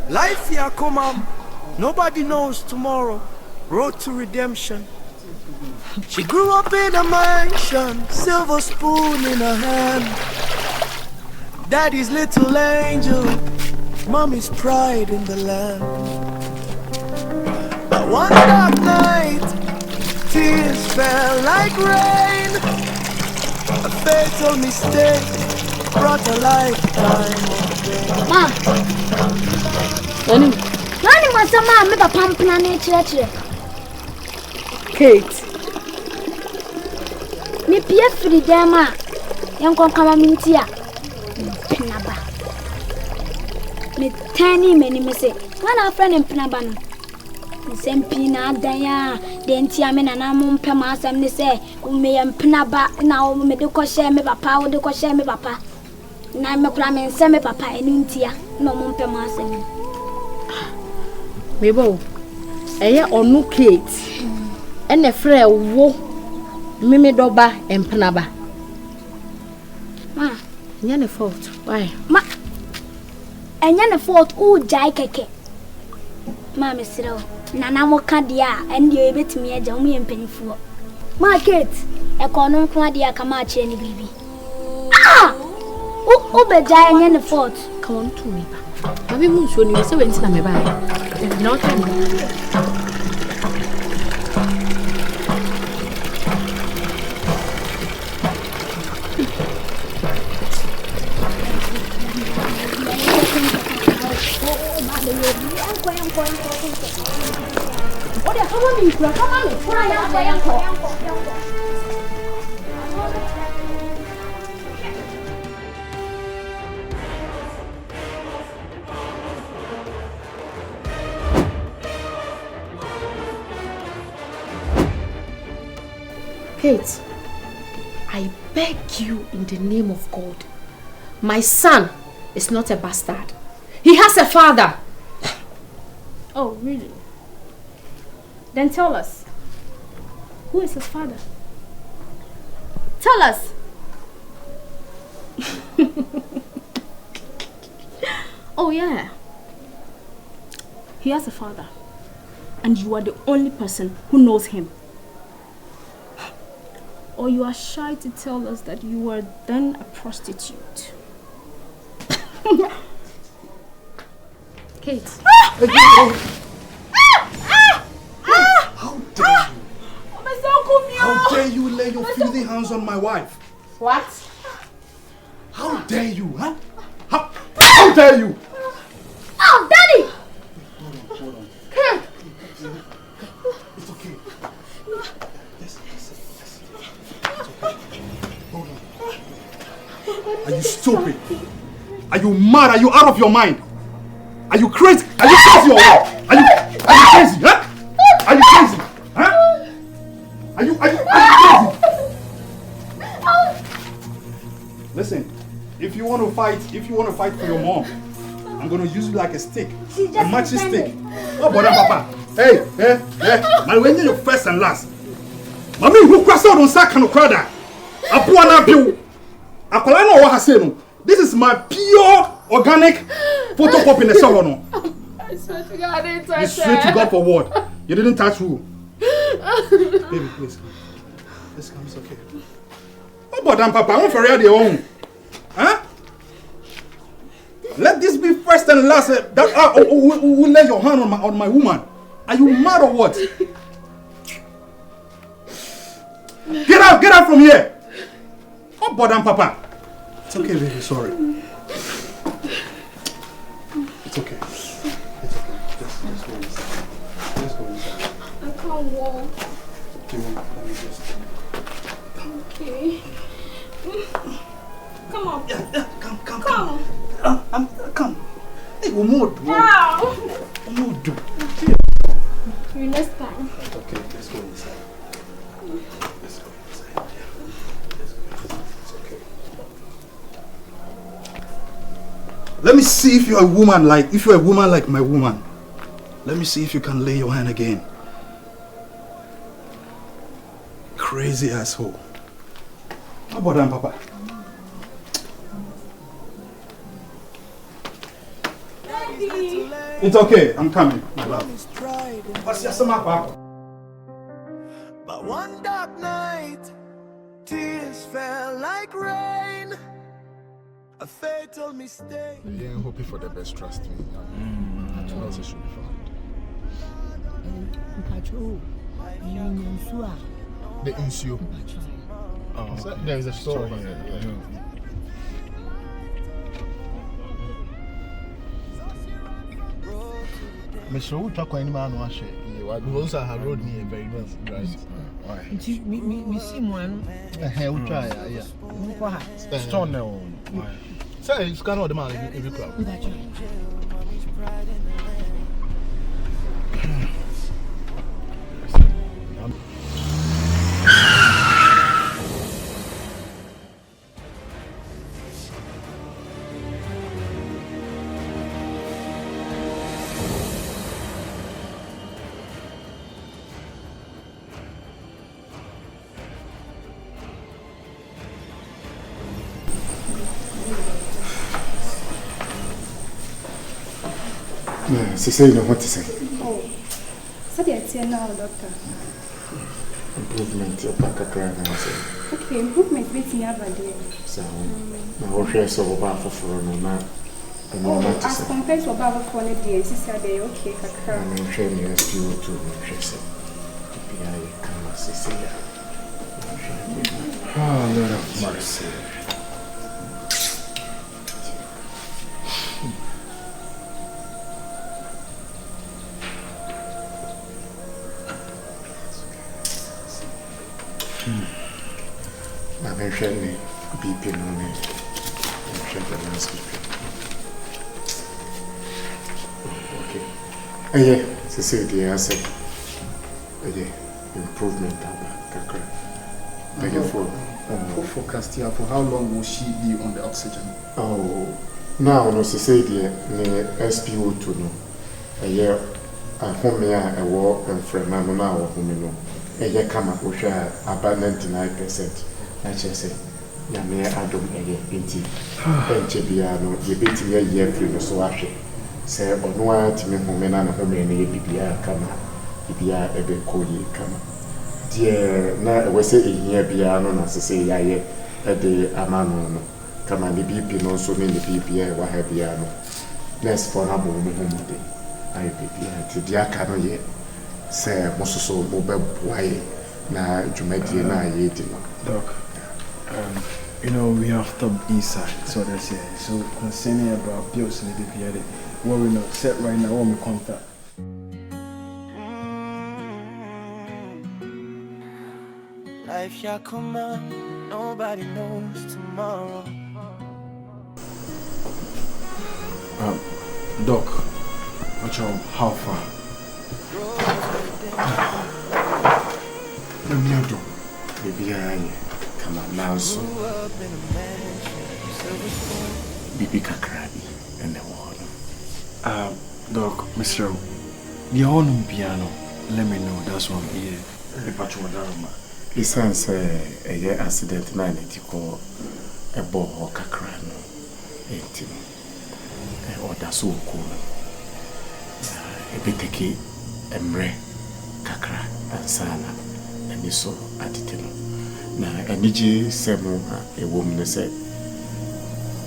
Life here, come on. Nobody knows tomorrow. Road to redemption. She grew up in a mansion, silver spoon in her hand. Daddy's little angel, mommy's pride in the land. But one dark night, tears fell like rain. A fatal mistake brought a lifetime of pain. Ma, Nani must have made a pump in church. Kate. Me pia free dema. Young come mintia. Pinaba. Me tiny many say. One our friend in Pinabano. The same pina daya. The entiamen and I'm pemas and they say, me and Pinaba now me do share me papa, do share me papa. Now me cram and send me papa and intia. No mumpemas and Mabel, eye onu Kate. Ene frɛ wo mimi doba empenaba. Ma, nya ne fault. Why? Ma, enya ne fault o jai keke. Ma me sira o. Nana mo ka dia ende e betimi agya mo yempanifuo. Ma Kate, e ko no nko dia ka ma kire ni bibi. Ah! O be jai enya ne fault. Come on to me ba. Abi mu nsuo ni se wenti na me ba. No time. Kate, I beg you in the name of God. My son is not a bastard. He has a father. Oh, really? Then tell us. Who is his father? Tell us. Oh, yeah. He has a father. And you are the only person who knows him. Or you are shy to tell us that you were then a prostitute. Kate. How dare you lay your filthy hands on my wife? What? How dare you, huh? How dare you? Oh, Daddy! Hold on. It's okay. Yes. It's okay. Hold on. Are you stupid? Are you mad? Are you out of your mind? Are you crazy? Are you crazy or what? Are you crazy, huh? Are you crazy? Huh? Are you crazy? Listen, if you want to fight for your mom, I'm gonna use you like a stick. A matching stick. Oh, brother, papa. Hey. Man, when you're first and last. Mami, who crossed out on sack and crowd? Appiah na bill. Akola no what I say no. This is my pure organic photocopy in the salon. I swear to God, I didn't touch You swear to God for what? You didn't touch who? Baby, please come. Let's come, it's okay. Oh, but Papa, I want for real their own. Huh? Let this be first and last. Who lay your hand on my woman? Are you mad or what? Get out from here. Oh, but Papa. It's okay, baby, sorry. It's okay. It's okay. Let's go inside. Let's go inside. I can't walk. Let me just... Okay. Come on. Yeah, come. Come. Hey, one more. Do. Next time. Okay, let's go inside. Let's go inside. Yeah. Let's go inside. It's okay. Let me see if you're a woman like my woman. Let me see if you can lay your hand again. crazy asshole. How about that, Papa? It's okay, I'm coming, my love. What's your stomach, Papa? But one dark night, tears fell like rain. A fatal mistake. Yeah, I'm hoping for the best, trust me. Nothing else should be found. The insio. Oh, so there is a story here. Yeah. Mr. Wu talk any man wash it. We also have road near very well. Right. Me see one. We try, yeah. Stone now. Say, it's kind of the man in the club. She said, you know what to say. Oh, so that's now, doctor. Improvement, your back at crying. Okay, improvement waiting over there. So, my share so about for no. As compared to about quality, she said, okay, Kaka. I'm sure you have to fix it. Come on, Cecilia. Oh, Lord of mercy. I'm sure you BP on it. I'm sure the landscape. Okay. Yeah, Cecilia, I said, improvement. Thank you for forecast here. For how long will she be on the oxygen? Oh, now, no, Cecilia, SPO2, no. A year, I home here, a war and friend, I'm now home. A year come up with about 99%. I just say, Yamia Adam again, 80. And Chibiano, you beat me a year free, so I should say, on one to me, woman and home and a BBR come up. BBR a bit cold, come up. Dear, now I was saying here, Biano, as I say, I at the Amano. Come on, the BP, no so many BBR, what have Biano. Next for a moment, home day. I BBR to Diacano yet. Say, most so mobile, why now, Jumeti and I eating. Doc. You know, we have top inside, so that's it. So concerning about bills and the BPA, what we not set right now, what we contact. Life shall come on, nobody knows tomorrow. Doc, watch out, how far? Let me do. Baby, come on now, so. Bibi Kakrabi and the water. Doc, Mr. The only piano, let me know, that's what I'm here. Besides, a year accident, 90 call a ball or Kakrano, 18. Or that's so cool. A biteki, Emre, Kakra, and Sana, and so at it. Now, a Niji Semo, a woman said,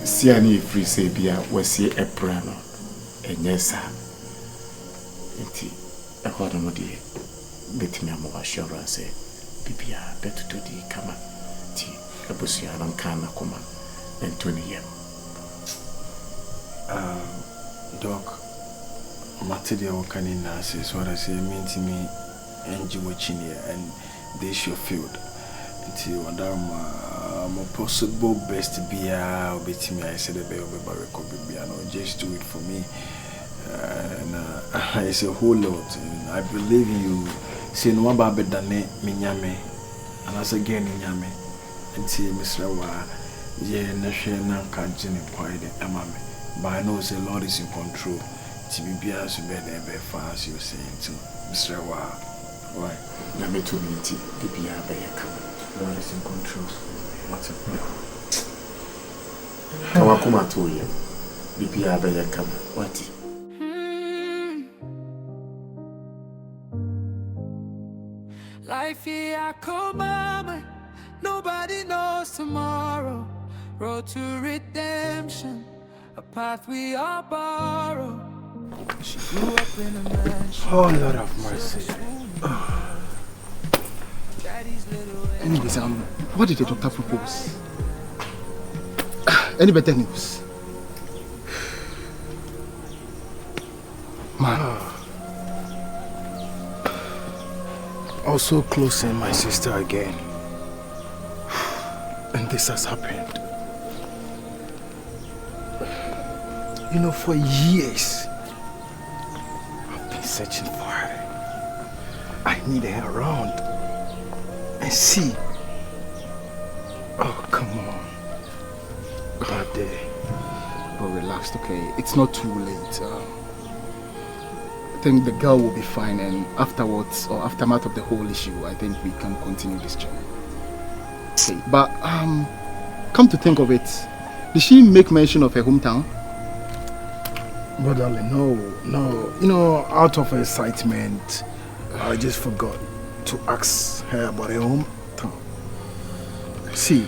Siani free Sabia was see a prano, and yes, sir. A hodamodi, betting a more assurance, Pipia, better to the Kama, tea, a busia and Kana Kuma, and 20 years. Doc, material can in us is what I say, mean to me, and you watching here, and they show field. Until I'm a possible best to be a bit me. I said, a baby, just do it for me. And it's a whole lot. And I believe you. Say no one better than me, Minyame, and as again, Minyame, until Mr. Wa, ye, Nation, can't quite a mammy. But I know the Lord is in control. To be as you better fast, you're saying to Mr. Wa. Why? Let me to meet you. Appiah better come. God is in control. What's it? Kawakuma to you. Appiah better come. What? Life here come mama. Nobody knows tomorrow. Road to redemption, a path we all borrow. She grew up in a mansion. Oh, Lord of mercy. Anyways, what did the doctor propose? Any better news? Man. Also closing my sister again. And this has happened. You know, for years, I've been searching for her. I need her around. And see. Oh, come on. But relax, okay? It's not too late. I think the girl will be fine, and afterwards, or aftermath of the whole issue, I think we can continue this journey. Okay, but come to think of it, did she make mention of her hometown? But darling, no. You know, out of excitement, I just forgot to ask her about her hometown. See,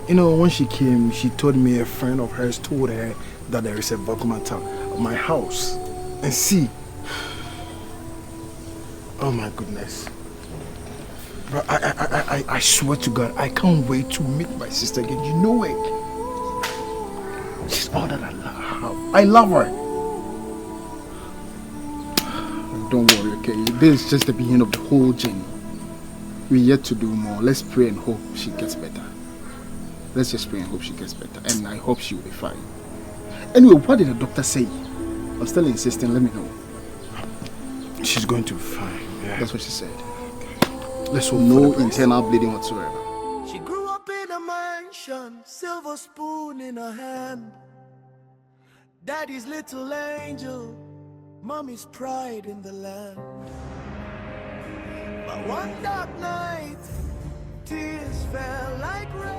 you know, when she came, she told me a friend of hers told her that there is a document at my house. And see, oh my goodness. But I swear to God, I can't wait to meet my sister again. You know it. She's all that I love. I love her. Don't worry, okay? This is just the beginning of the whole journey. We're yet to do more. Let's pray and hope she gets better. Let's just pray and hope she gets better. And I hope she will be fine. Anyway, what did the doctor say? I'm still insisting, let me know. She's going to be fine. Yeah. That's what she said. Let's hope no internal bleeding whatsoever. She grew up in a mansion, silver spoon in her hand. Daddy's little angel, mommy's pride in the land. But one dark night, tears fell like rain.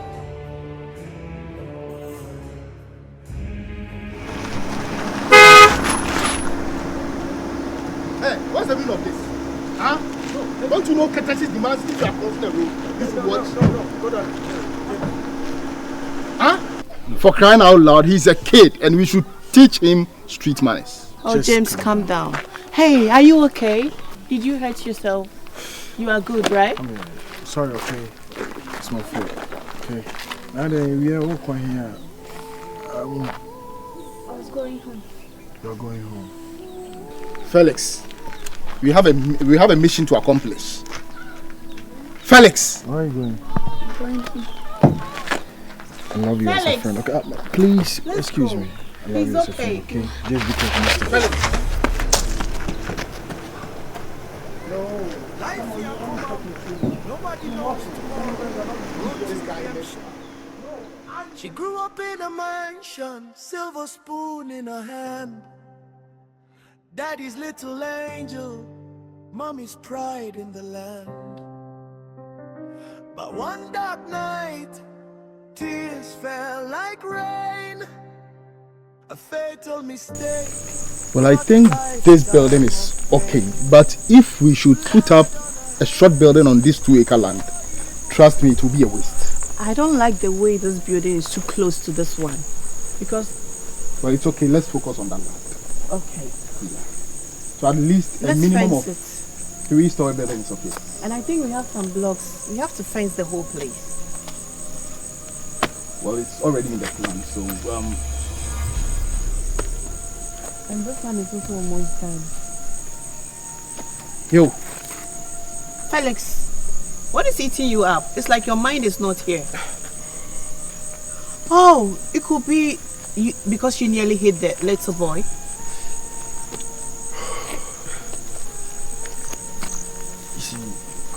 Hey, what's the meaning of this? Huh? No, don't you know courtesy demands if you are crossing the road? You should watch. No, go down. Huh? For crying out loud, he's a kid and we should teach him street manners. Oh, just James, calm down. Hey, are you okay? Did you hurt yourself? You are good, right? I mean, sorry, okay? It's my fault. Okay. Now then, we are all going here. I was going home. You're going home. Felix, we have a mission to accomplish. Felix! Where are you going? I'm going home. I love you Felix. as a friend. Okay, please, Let's excuse go. me. I love you as a friend, okay? Just be careful, Mr. Felix! Nobody knows tomorrow. She grew up in a mansion, silver spoon in her hand. Daddy's little angel, mommy's pride in the land. But one dark night, tears fell like rain. A fatal mistake. Well, I think this building is okay, but if we should put up a short building on this 2-acre land, trust me, it will be a waste. I don't like the way this building is too close to this one. Because... Well, it's okay. Let's focus on that land. Okay. Yeah. So at least a minimum of 3-story building is okay. And I think we have some blocks. We have to fence the whole place. Well, it's already in the plan, so... And this one is also almost done. Yo. Felix, what is eating you up? It's like your mind is not here. Oh, it could be because you nearly hit the little boy. You see,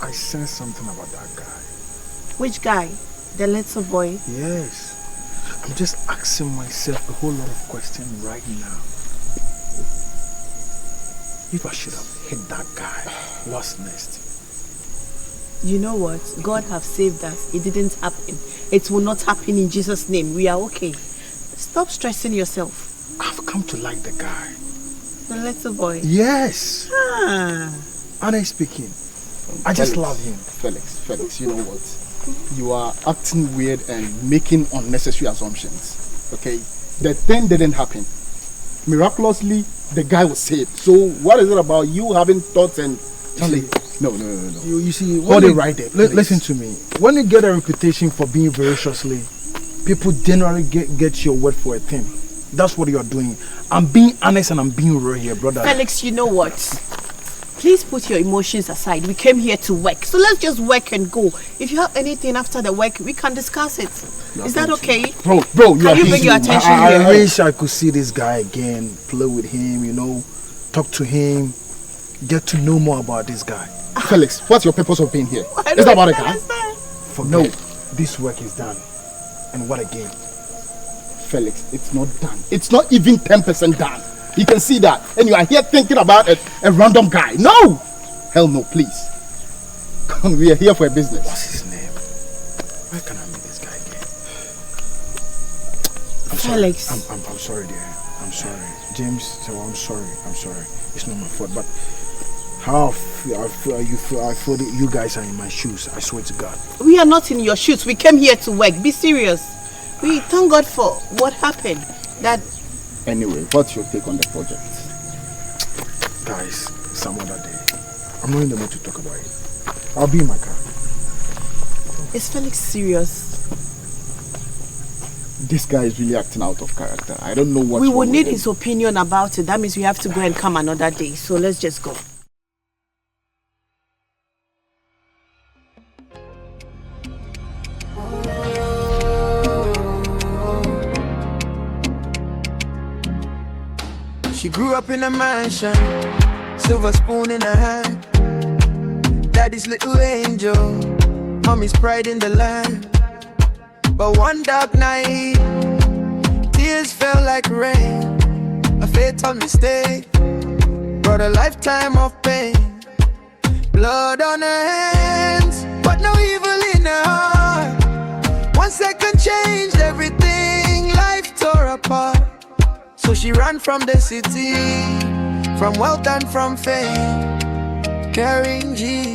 I sense something about that guy. Which guy? The little boy? Yes. I'm just asking myself a whole lot of questions right now. If I should have hit that guy, what's next? You know what? God have saved us. It didn't happen. It will not happen in Jesus' name. We are okay. Stop stressing yourself. I've come to like the guy. The little boy. Yes. Ah. Honestly speaking, I just love him. Felix, you know what? You are acting weird and making unnecessary assumptions. Okay? The thing didn't happen. Miraculously, the guy was saved. So what is it about you having thoughts and... No. You see, hold it right there. Listen to me. When you get a reputation for being voraciously, people generally get your word for a thing. That's what you're doing. I'm being honest and I'm being real here, brother. Felix, you know what? Please put your emotions aside. We came here to work. So let's just work and go. If you have anything after the work, we can discuss it. Is that okay? Bro, can you bring your attention here? I wish I could see this guy again, play with him, you know, talk to him, get to know more about this guy. Felix, what's your purpose of being here? Is that about a guy? No, this work is done. And what again? Felix, it's not done. It's not even 10% done. You can see that. And you are here thinking about a random guy. No! Hell no, please. Come, we are here for a business. What's his name? Where can I meet this guy again? Felix. I'm sorry, dear. I'm sorry. James, so I'm sorry. It's not my fault, but how I feel that you guys are in my shoes. I swear to God. We are not in your shoes. We came here to work. Be serious. We thank God for what happened. Anyway, what's your take on the project? Guys, some other day. I'm not in the mood to talk about it. I'll be in my car. Is Felix serious? This guy is really acting out of character. I don't know what. We will need his opinion about it. That means we have to go and come another day. So let's just go. She grew up in a mansion, silver spoon in her hand. Daddy's little angel, mommy's pride in the land. But one dark night, tears fell like rain. A fatal mistake brought a lifetime of pain. Blood on her hands, but no evil in her heart. 1 second changed everything, life tore apart. So she ran from the city, from wealth and from fame, carrying Jesus.